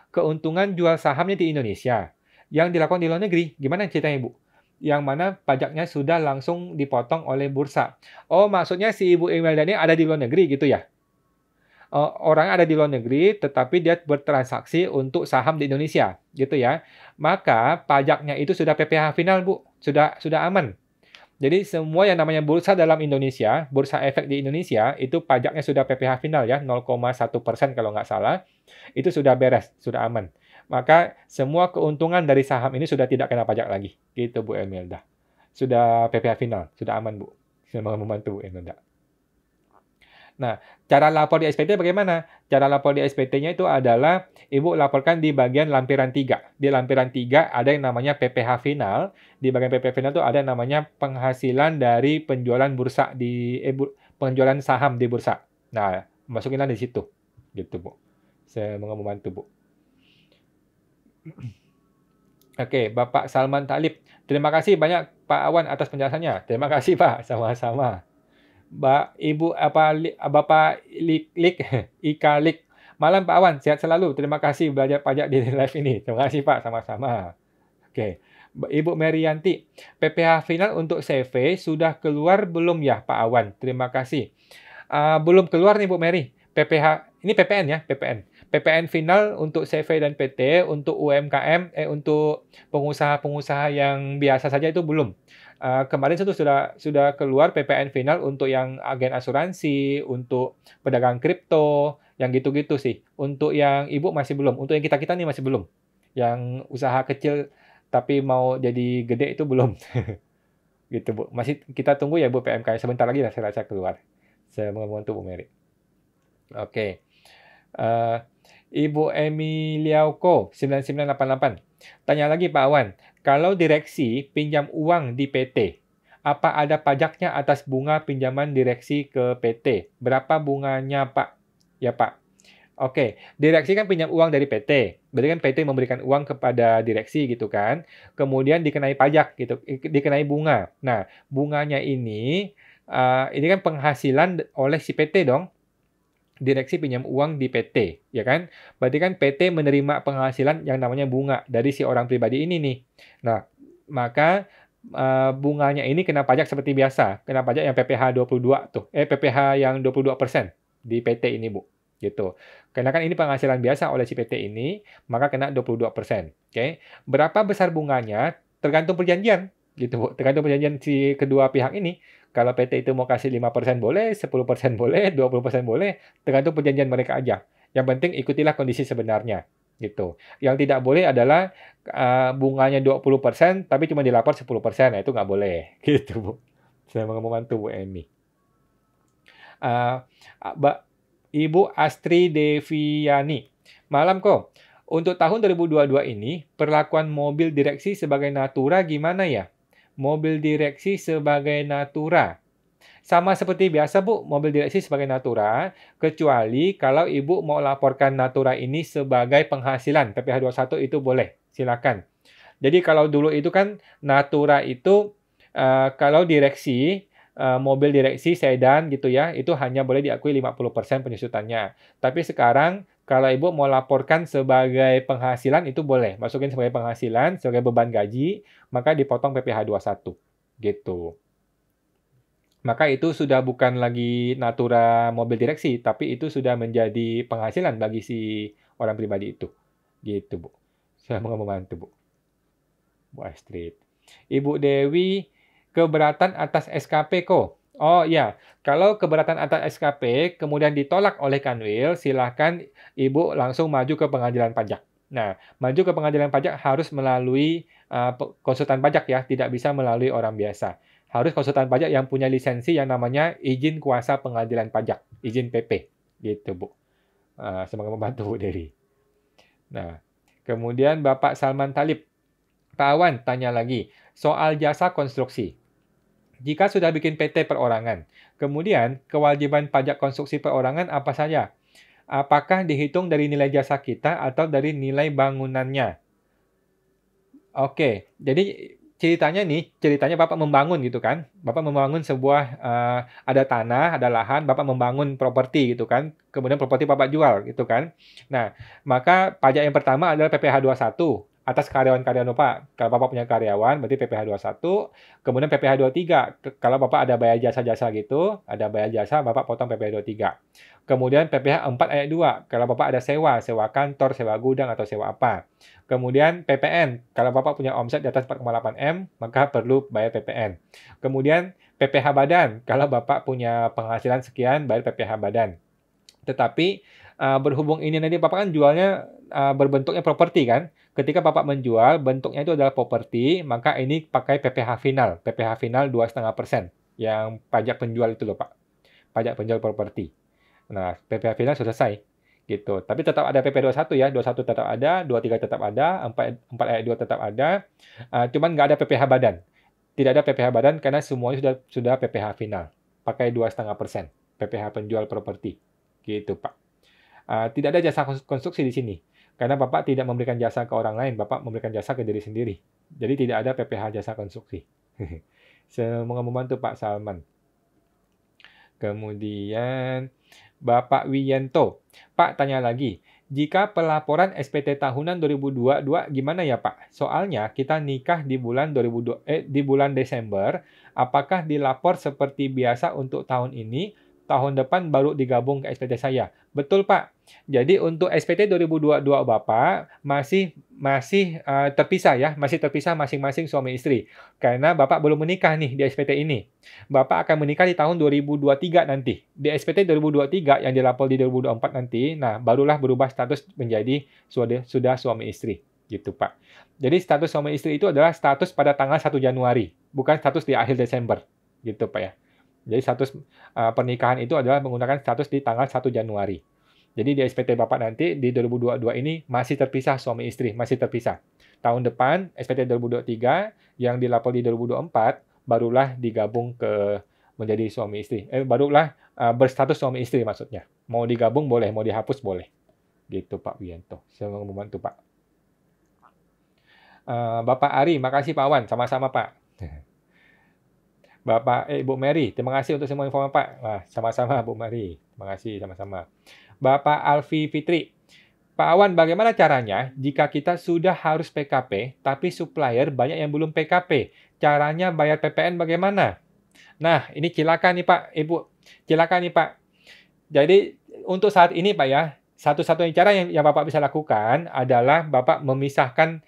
Keuntungan jual sahamnya di Indonesia yang dilakukan di luar negeri, gimana ceritanya, Bu? Yang mana pajaknya sudah langsung dipotong oleh bursa. Oh, maksudnya si Ibu Imelda ini ada di luar negeri gitu ya? Orang ada di luar negeri, tetapi dia bertransaksi untuk saham di Indonesia, gitu ya. Maka pajaknya itu sudah PPh final, Bu. Sudah aman. Jadi semua yang namanya bursa dalam Indonesia, bursa efek di Indonesia, itu pajaknya sudah PPh final ya, 0,1% kalau nggak salah. Itu sudah beres, sudah aman. Maka semua keuntungan dari saham ini sudah tidak kena pajak lagi. Gitu Bu Imelda. Sudah PPh final, sudah aman Bu. Semoga membantu Bu Imelda. Nah, cara lapor di SPT bagaimana? Cara lapor di SPT-nya itu adalah Ibu laporkan di bagian lampiran 3. Di lampiran 3 ada yang namanya PPh final. Di bagian PPh final itu ada yang namanya penghasilan dari penjualan bursa penjualan saham di bursa. Nah, masukinlah di situ. Gitu, Bu. Saya mau membantu, Bu. Oke, Bapak Salman Talib. Terima kasih banyak Pak Awan atas penjelasannya. Terima kasih, Pak. Sama-sama. Ibu Bapak Lik Ika Lik. Malam Pak Awan, sehat selalu. Terima kasih belajar pajak di live ini. Terima kasih Pak, sama-sama. Oke. Ibu Merianti, PPh final untuk CV sudah keluar belum ya Pak Awan? Terima kasih. Belum keluar nih Bu Mary. PPh ini PPN ya, PPN. PPN final untuk CV dan PT, untuk UMKM, untuk pengusaha-pengusaha yang biasa saja itu belum. Kemarin itu sudah keluar PPN final untuk yang agen asuransi, untuk pedagang kripto, yang gitu-gitu sih. Untuk yang Ibu masih belum. Untuk yang kita-kita nih masih belum. Yang usaha kecil tapi mau jadi gede itu belum. Gitu, Bu. Masih kita tunggu ya Bu PMK. Sebentar lagi lah saya rasa keluar. Saya membantu Bu Mary. Oke. Ibu Emiliauko 9988. Tanya lagi Pak Awan. Kalau direksi pinjam uang di PT, apa ada pajaknya atas bunga pinjaman direksi ke PT? Berapa bunganya, Pak? Ya, Pak. Oke, direksi kan pinjam uang dari PT. Berarti kan PT memberikan uang kepada direksi gitu kan. Kemudian dikenai pajak gitu, dikenai bunga. Nah, bunganya ini kan penghasilan oleh si PT dong. Direksi pinjam uang di PT, ya kan? Berarti kan PT menerima penghasilan yang namanya bunga dari si orang pribadi ini nih. Nah, maka bunganya ini kena pajak seperti biasa, kena pajak yang PPh 22 tuh. PPh yang 22% di PT ini, Bu. Gitu. Karena kan ini penghasilan biasa oleh si PT ini, maka kena 22%. Oke. Berapa besar bunganya tergantung perjanjian, gitu, Bu. Tergantung perjanjian si kedua pihak ini. Kalau PT itu mau kasih 5% boleh, 10% boleh, 20% boleh, tergantung perjanjian mereka aja. Yang penting ikutilah kondisi sebenarnya, gitu. Yang tidak boleh adalah bunganya 20%, tapi cuma dilapor 10%. Nah, itu nggak boleh, gitu, Bu. Saya mau membantu Bu Emi. Ibu Astri Deviani. Malam kok. Untuk tahun 2022 ini, perlakuan mobil direksi sebagai natura gimana ya? Mobil direksi sebagai natura. Sama seperti biasa, Bu, mobil direksi sebagai natura, kecuali kalau Ibu mau laporkan natura ini sebagai penghasilan. PPh 21 itu boleh, silakan. Jadi kalau dulu itu kan natura itu kalau direksi, mobil direksi sedan gitu ya, itu hanya boleh diakui 50% penyusutannya. Tapi sekarang kalau Ibu mau laporkan sebagai penghasilan itu boleh. Masukin sebagai penghasilan, sebagai beban gaji, maka dipotong PPh 21. Gitu. Maka itu sudah bukan lagi natura mobil direksi, tapi itu sudah menjadi penghasilan bagi si orang pribadi itu. Gitu, Bu. Saya mau membantu, Bu. Bu Astrid. Ibu Dewi, keberatan atas SKP kok. Oh iya, kalau keberatan atas SKP kemudian ditolak oleh Kanwil, silakan Ibu langsung maju ke pengadilan pajak. Nah, maju ke pengadilan pajak harus melalui konsultan pajak ya, tidak bisa melalui orang biasa. Harus konsultan pajak yang punya lisensi yang namanya izin kuasa pengadilan pajak, izin PP, gitu Bu. Semoga membantu Bu Dewi. Nah, kemudian Bapak Salman Talib, Pak Awan tanya lagi soal jasa konstruksi. Jika sudah bikin PT perorangan, kemudian kewajiban pajak konstruksi perorangan apa saja? Apakah dihitung dari nilai jasa kita atau dari nilai bangunannya? Oke, jadi ceritanya Bapak membangun gitu kan? Bapak membangun sebuah, ada tanah, ada lahan, Bapak membangun properti gitu kan, kemudian properti Bapak jual gitu kan. Nah, maka pajak yang pertama adalah PPh 21 atas karyawan-karyawan Bapak. Kalau Bapak punya karyawan berarti PPh 21, kemudian PPh 23 kalau Bapak ada bayar jasa-jasa gitu, ada bayar jasa Bapak potong PPh 23. Kemudian PPh 4 ayat 2 kalau Bapak ada sewa kantor, sewa gudang atau sewa apa. Kemudian PPN, kalau Bapak punya omset di atas 4,8 M, maka perlu bayar PPN. Kemudian PPh badan, kalau Bapak punya penghasilan sekian, bayar PPh badan. Tetapi berhubung ini nanti Bapak kan jualnya berbentuknya properti kan. Ketika Bapak menjual, bentuknya itu adalah properti, maka ini pakai PPh final. PPh final 2,5%. Yang pajak penjual itu loh Pak. Pajak penjual properti. Nah, PPh final sudah selesai. Gitu. Tapi tetap ada PP 21 ya, 21 tetap ada, 23 tetap ada, 4 ayat 2 tetap ada. Cuman nggak ada PPh badan. Tidak ada PPh badan karena semuanya sudah PPh final. Pakai 2,5% PPh penjual properti. Gitu, Pak. Tidak ada jasa konstruksi di sini. Karena Bapak tidak memberikan jasa ke orang lain, Bapak memberikan jasa ke diri sendiri. Jadi tidak ada PPh jasa konstruksi. Semoga membantu Pak Salman. Kemudian Bapak Wiyanto. Pak tanya lagi, jika pelaporan SPT tahunan 2022 gimana ya Pak? Soalnya kita nikah di bulan di bulan Desember, apakah dilapor seperti biasa untuk tahun ini? Tahun depan baru digabung ke SPT saya. Betul Pak. Jadi untuk SPT 2022 Bapak masih terpisah ya, masih terpisah masing-masing suami istri. Karena Bapak belum menikah nih di SPT ini. Bapak akan menikah di tahun 2023 nanti. Di SPT 2023 yang dilapor di 2024 nanti, nah barulah berubah status menjadi sudah suami istri. Gitu Pak. Jadi status suami istri itu adalah status pada tanggal 1 Januari, bukan status di akhir Desember. Gitu Pak ya. Jadi status pernikahan itu adalah menggunakan status di tanggal 1 Januari. Jadi di SPT Bapak nanti di 2022 ini masih terpisah suami istri, masih terpisah. Tahun depan SPT 2023 yang dilapor di 2024 barulah digabung ke menjadi suami istri. Barulah berstatus suami istri maksudnya. Mau digabung boleh, mau dihapus boleh. Gitu Pak Wiyanto. Semoga membantu Pak. Bapak Ari, makasih Pak Wan. Sama-sama Pak. Ibu Mary, terima kasih untuk semua informasi Pak. Wah, sama-sama Bu Mary. Terima kasih sama-sama. Bapak Alfi Fitri. Pak Awan, bagaimana caranya jika kita sudah harus PKP, tapi supplier banyak yang belum PKP? Caranya bayar PPN bagaimana? Nah, ini silakan nih Pak, Ibu. Silakan nih Pak. Jadi, untuk saat ini Pak ya, satu-satunya cara yang Bapak bisa lakukan adalah Bapak memisahkan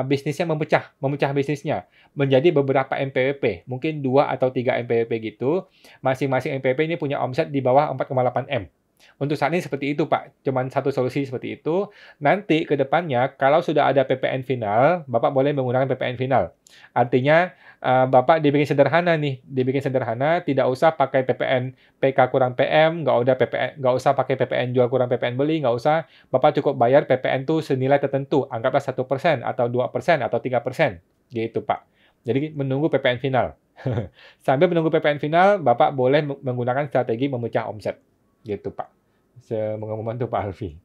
bisnisnya, memecah bisnisnya menjadi beberapa MPWP, mungkin 2 atau 3 MPWP gitu. Masing-masing MPWP ini punya omset di bawah 4,8 M. Untuk saat ini seperti itu, Pak. Cuman satu solusi seperti itu. Nanti ke depannya, kalau sudah ada PPN final, Bapak boleh menggunakan PPN final. Artinya, Bapak dibikin sederhana nih. Dibikin sederhana, tidak usah pakai PPN PK kurang PM, nggak usah pakai PPN jual kurang PPN beli, nggak usah. Bapak cukup bayar PPN tuh senilai tertentu. Anggaplah 1% atau 2% atau 3%. Gitu, Pak. Jadi menunggu PPN final. Sambil menunggu PPN final, Bapak boleh menggunakan strategi memecah omset. Gitu, Pak. Semoga membantu Pak Alfi.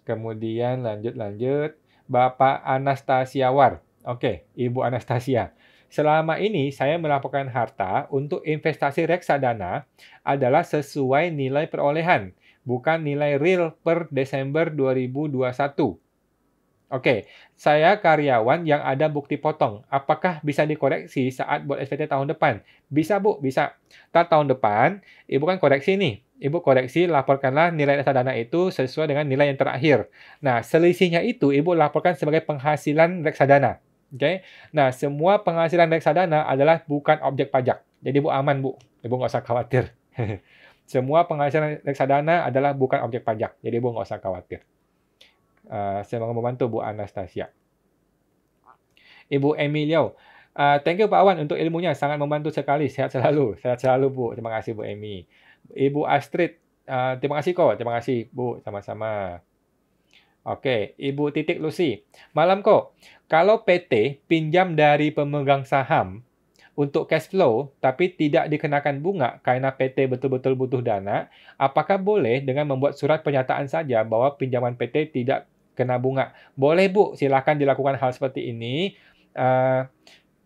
Kemudian lanjut. Bapak Anastasiawar. Oke, Ibu Anastasia. Selama ini saya melaporkan harta untuk investasi reksadana adalah sesuai nilai perolehan, bukan nilai real per Desember 2021. Oke, saya karyawan yang ada bukti potong. Apakah bisa dikoreksi saat buat SPT tahun depan? Bisa, Bu, bisa. Tahun depan, Ibu kan koreksi nih. Ibu koreksi, laporkanlah nilai reksadana itu sesuai dengan nilai yang terakhir. Nah, selisihnya itu Ibu laporkan sebagai penghasilan reksadana. Oke. Nah, semua penghasilan reksadana adalah bukan objek pajak. Jadi Bu aman Bu. Ibu nggak usah khawatir. Semua penghasilan reksadana adalah bukan objek pajak. Jadi Bu nggak usah khawatir. Saya mau membantu Bu Anastasia. Ibu Emilio. Thank you Pak Awan untuk ilmunya. Sangat membantu sekali. Sehat selalu. Sehat selalu Bu. Terima kasih Bu Emi. Ibu Astrid. Terima kasih kok. Terima kasih Bu. Sama-sama. Oke, Ibu Titik Lucy. Malam kok. Kalau PT pinjam dari pemegang saham untuk cash flow tapi tidak dikenakan bunga karena PT betul-betul butuh dana, apakah boleh dengan membuat surat pernyataan saja bahwa pinjaman PT tidak kena bunga? Boleh Bu, silakan dilakukan hal seperti ini.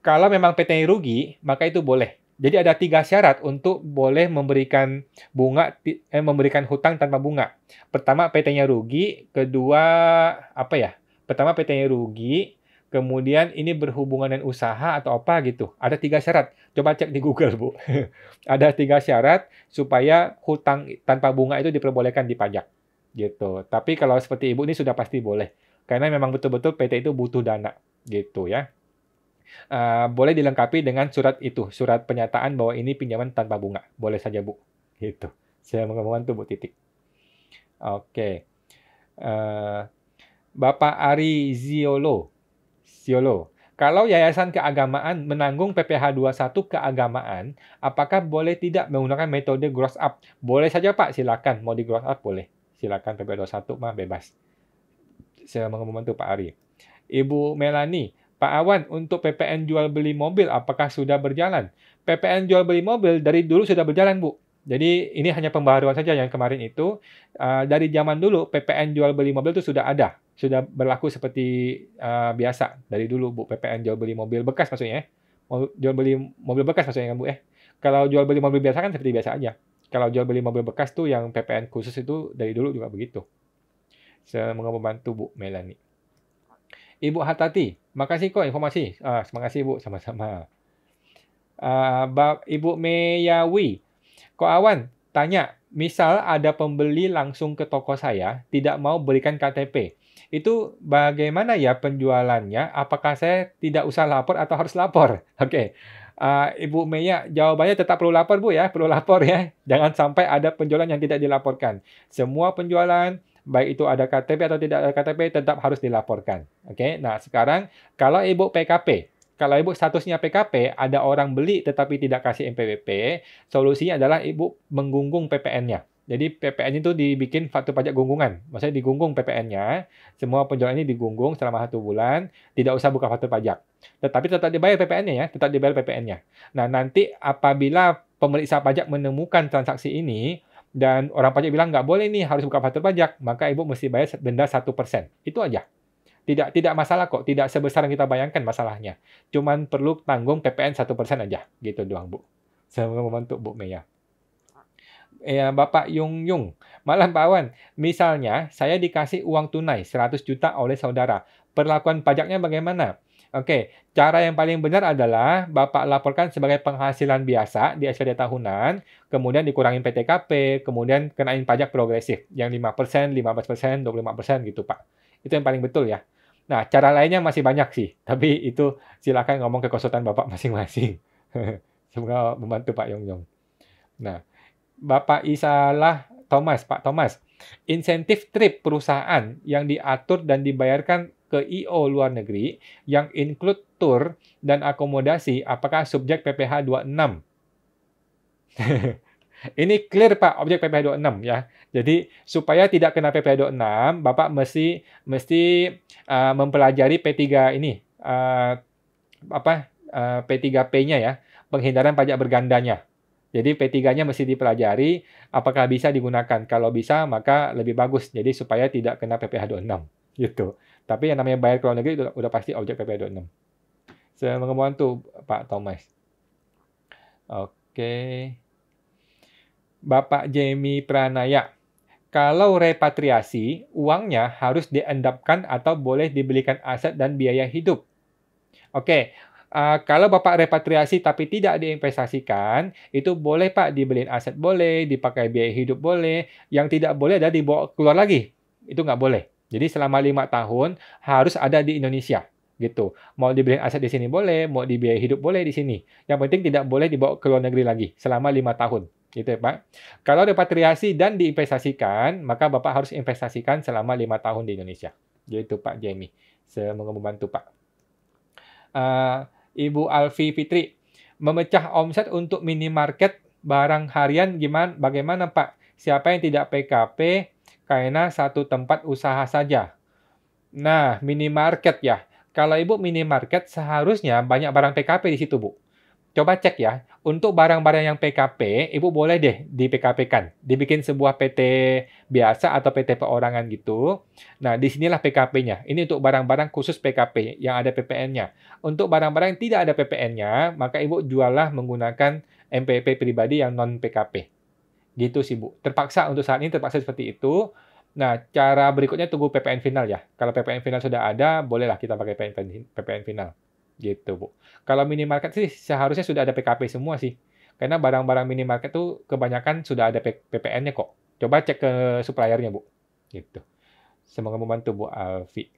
Kalau memang PT rugi, maka itu boleh. Jadi ada 3 syarat untuk boleh memberikan memberikan hutang tanpa bunga. Pertama PT-nya rugi, kedua Pertama PT-nya rugi, kemudian ini berhubungan dengan usaha atau apa gitu. Ada 3 syarat. Coba cek di Google, Bu. Ada 3 syarat supaya hutang tanpa bunga itu diperbolehkan dipajak. Gitu. Tapi kalau seperti Ibu ini sudah pasti boleh. Karena memang betul-betul PT itu butuh dana. Gitu ya. Boleh dilengkapi dengan surat itu, surat pernyataan bahwa ini pinjaman tanpa bunga. Boleh saja Bu. Gitu. Saya membantu Bu Titik. Oke. Bapak Ari Ziolo. Kalau yayasan keagamaan menanggung PPh 21 keagamaan, apakah boleh tidak menggunakan metode gross up? Boleh saja Pak, silakan. Mau di gross up boleh. Silakan PPh 21 mah bebas. Saya membantu Pak Ari. Ibu Melani, Pak Awan, untuk PPN jual beli mobil apakah sudah berjalan? PPN jual beli mobil dari dulu sudah berjalan, Bu. Jadi ini hanya pembaharuan saja yang kemarin itu. Dari zaman dulu PPN jual beli mobil itu sudah ada. Sudah berlaku seperti biasa dari dulu, Bu. PPN jual beli mobil bekas maksudnya ya. Jual beli mobil bekas maksudnya kan, Bu ya. Kalau jual beli mobil biasa kan seperti biasa aja. Kalau jual beli mobil bekas tuh yang PPN khusus itu dari dulu juga begitu. Saya mau membantu Bu Melani. Ibu Hatati, makasih kok informasi. Terima kasih Bu, sama-sama. Ibu Meyawi, Kok Awan, tanya, misal ada pembeli langsung ke toko saya, tidak mau berikan KTP. Itu bagaimana ya penjualannya? Apakah saya tidak usah lapor atau harus lapor? Oke. Ibu Meya, jawabannya tetap perlu lapor Bu ya, perlu lapor ya. Jangan sampai ada penjualan yang tidak dilaporkan. Semua penjualan, baik itu ada KTP atau tidak ada KTP, tetap harus dilaporkan. Oke. Nah, sekarang kalau Ibu PKP, kalau Ibu statusnya PKP, ada orang beli tetapi tidak kasih NPWP, solusinya adalah Ibu menggunggung PPN-nya. Jadi PPN itu dibikin faktur pajak gunggungan. Maksudnya digunggung PPN-nya, semua penjualan ini digunggung selama 1 bulan, tidak usah buka faktur pajak. Tetapi tetap dibayar PPN-nya ya, tetap dibayar PPN-nya. Nah, nanti apabila pemeriksa pajak menemukan transaksi ini, dan orang pajak bilang nggak boleh nih, harus buka faktur pajak, maka Ibu mesti bayar denda 1%. Itu aja. Tidak masalah kok, tidak sebesar yang kita bayangkan masalahnya. Cuman perlu tanggung PPN 1% aja, gitu doang Bu. Saya mau membantu Bu Meya. Bapak Yung, malam Pak Awan. Misalnya saya dikasih uang tunai 100 juta oleh saudara. Perlakuan pajaknya bagaimana? Oke, cara yang paling benar adalah Bapak laporkan sebagai penghasilan biasa di SPT tahunan, kemudian dikurangin PTKP, kemudian kenain pajak progresif yang 5%, 15%, 25% gitu Pak. Itu yang paling betul ya. Nah, cara lainnya masih banyak sih, tapi itu silakan ngomong ke konsultan Bapak masing-masing. Semoga membantu Pak Yung. Nah, Bapak Isalah Thomas, Pak Thomas, insentif trip perusahaan yang diatur dan dibayarkan ke IO luar negeri yang include tour dan akomodasi, apakah subjek PPh 26? Ini clear Pak, objek PPh 26 ya. Jadi supaya tidak kena PPh 26, Bapak mesti mempelajari P3 ini, P3P-nya ya, penghindaran pajak bergandanya. Jadi P3-nya mesti dipelajari apakah bisa digunakan. Kalau bisa, maka lebih bagus. Jadi supaya tidak kena PPh 26 gitu. Tapi yang namanya bayar ke luar negeri udah pasti objek PPh 26. Saya membantu Pak Thomas. Oke. Bapak Jamie Pranaya. Kalau repatriasi, uangnya harus diendapkan atau boleh dibelikan aset dan biaya hidup. Oke. Kalau Bapak repatriasi tapi tidak diinvestasikan, itu boleh Pak dibeliin aset boleh, dipakai biaya hidup boleh, yang tidak boleh adalah dibawa keluar lagi. Itu nggak boleh. Jadi selama 5 tahun harus ada di Indonesia. Gitu. Mau dibeliin aset di sini boleh, mau dibiayai hidup boleh di sini. Yang penting tidak boleh dibawa ke luar negeri lagi selama 5 tahun. Gitu ya, Pak. Kalau repatriasi dan diinvestasikan, maka Bapak harus investasikan selama 5 tahun di Indonesia. Gitu, Pak Jamie. Semoga membantu, Pak. Ibu Alfi Fitri, memecah omset untuk minimarket barang harian bagaimana, Pak? Siapa yang tidak PKP karena satu tempat usaha saja? Nah, minimarket ya. Kalau Ibu minimarket seharusnya banyak barang PKP di situ, Bu. Coba cek ya, untuk barang-barang yang PKP, Ibu boleh deh di PKP-kan. Dibikin sebuah PT biasa atau PT perorangan gitu. Nah, disinilah PKP-nya. Ini untuk barang-barang khusus PKP yang ada PPN-nya. Untuk barang-barang yang tidak ada PPN-nya, maka Ibu juallah menggunakan MPP pribadi yang non-PKP. Gitu sih, Bu. Terpaksa untuk saat ini terpaksa seperti itu. Nah, cara berikutnya tunggu PPN final ya. Kalau PPN final sudah ada, bolehlah kita pakai PPN final. Gitu, Bu. Kalau minimarket sih seharusnya sudah ada PKP semua sih. Karena barang-barang minimarket tuh kebanyakan sudah ada PPN-nya kok. Coba cek ke suppliernya, Bu. Gitu. Semoga membantu, Bu Alfi.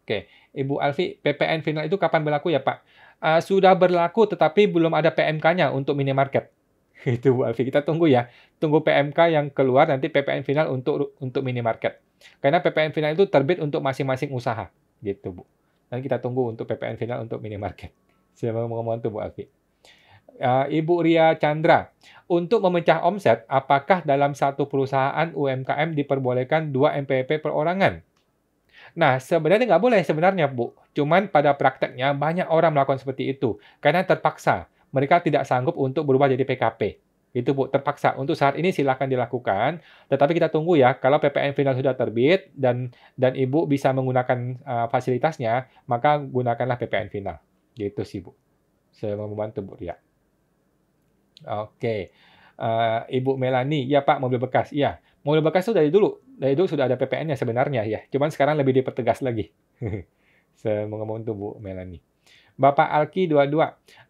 Oke, Ibu Alfi, PPN final itu kapan berlaku ya, Pak? Sudah berlaku, tetapi belum ada PMK-nya untuk minimarket. Itu, Bu Alfi. Kita tunggu ya. Tunggu PMK yang keluar, nanti PPN final untuk minimarket. Karena PPN final itu terbit untuk masing-masing usaha. Gitu, Bu. Nanti kita tunggu untuk PPN final untuk minimarket. Siapa mau ngomong tuh, Bu Alfi? Ibu Ria Chandra, untuk memecah omset, apakah dalam satu perusahaan UMKM diperbolehkan 2 MPP perorangan? Nah, sebenarnya nggak boleh sebenarnya, Bu. Cuman pada prakteknya banyak orang melakukan seperti itu. Karena terpaksa. Mereka tidak sanggup untuk berubah jadi PKP. Itu, Bu, terpaksa. Untuk saat ini silakan dilakukan, tetapi kita tunggu ya, kalau PPN final sudah terbit dan Ibu bisa menggunakan fasilitasnya, maka gunakanlah PPN final. Gitu sih, Bu. Saya mau membantu, Bu Ria. Oke. Ibu Melani, ya Pak, mobil bekas. Iya, mobil bekas itu dari dulu sudah ada PPN-nya sebenarnya ya. Cuman sekarang lebih dipertegas lagi. Saya mau ngomong tuh, Bu Melani. Bapak Alki 22,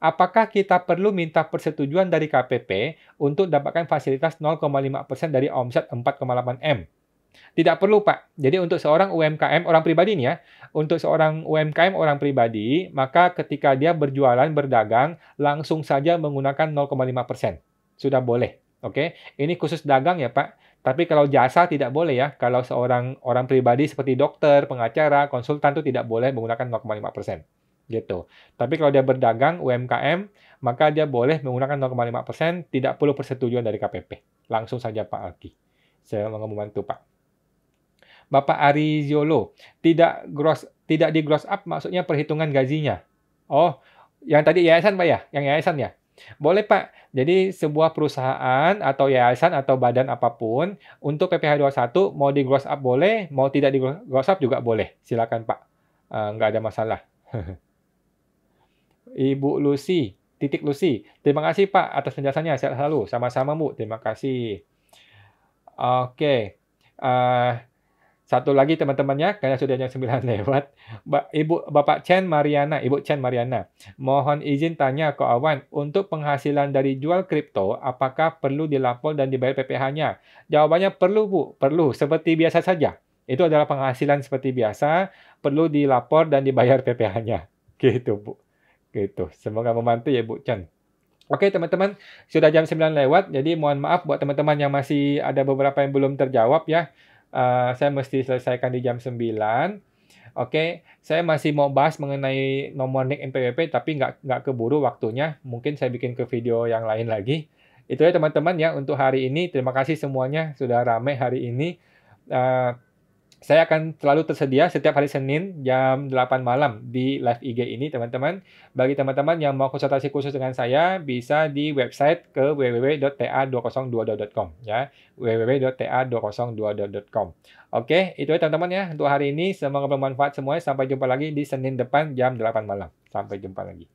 apakah kita perlu minta persetujuan dari KPP untuk dapatkan fasilitas 0,5% dari omset 4,8 M? Tidak perlu, Pak. Jadi untuk seorang UMKM, orang pribadi nih ya, untuk seorang UMKM orang pribadi, maka ketika dia berjualan, berdagang, langsung saja menggunakan 0,5%. Sudah boleh. Oke, ini khusus dagang ya, Pak. Tapi kalau jasa tidak boleh ya. Kalau seorang orang pribadi seperti dokter, pengacara, konsultan itu tidak boleh menggunakan 0,5%. Gitu. Tapi kalau dia berdagang UMKM, maka dia boleh menggunakan 0,5%, tidak perlu persetujuan dari KPP. Langsung saja Pak Alki. Saya mau membantu Pak. Bapak Ariziolo, tidak di gross up maksudnya perhitungan gajinya. Oh, yang tadi yayasan Pak ya? Yang yayasan ya? Boleh Pak. Jadi sebuah perusahaan atau yayasan atau badan apapun untuk PPh 21 mau di gross up boleh, mau tidak di gross up juga boleh. Silakan Pak. Nggak ada masalah. Ibu Lucy, titik Lucy. Terima kasih Pak atas penjelasannya. Sehat selalu. Sama-sama Bu. Terima kasih. Oke. Satu lagi teman-temannya, karena sudah jam 9 lewat. Bapak Chen Mariana, Ibu Chen Mariana. Mohon izin tanya ke Awan, untuk penghasilan dari jual kripto, apakah perlu dilapor dan dibayar PPh-nya? Jawabannya perlu Bu. Perlu. Seperti biasa saja. Itu adalah penghasilan seperti biasa. Perlu dilapor dan dibayar PPh-nya. Gitu Bu. Gitu. Semoga membantu ya Bu Chen. Oke teman-teman, sudah jam 9 lewat, jadi mohon maaf buat teman-teman yang masih ada beberapa yang belum terjawab ya. Saya mesti selesaikan di jam 9. Oke, saya masih mau bahas mengenai nomor NIK NPWP, tapi nggak keburu waktunya. Mungkin saya bikin ke video yang lain lagi. Itu ya teman-teman ya untuk hari ini. Terima kasih semuanya sudah ramai hari ini. Saya akan selalu tersedia setiap hari Senin jam 8 malam di live IG ini, teman-teman. Bagi teman-teman yang mau konsultasi khusus dengan saya, bisa di website ke www.ta2022.com ya, www.ta2022.com. Oke, itu ya teman-teman ya untuk hari ini. Semoga bermanfaat semuanya. Sampai jumpa lagi di Senin depan jam 8 malam. Sampai jumpa lagi.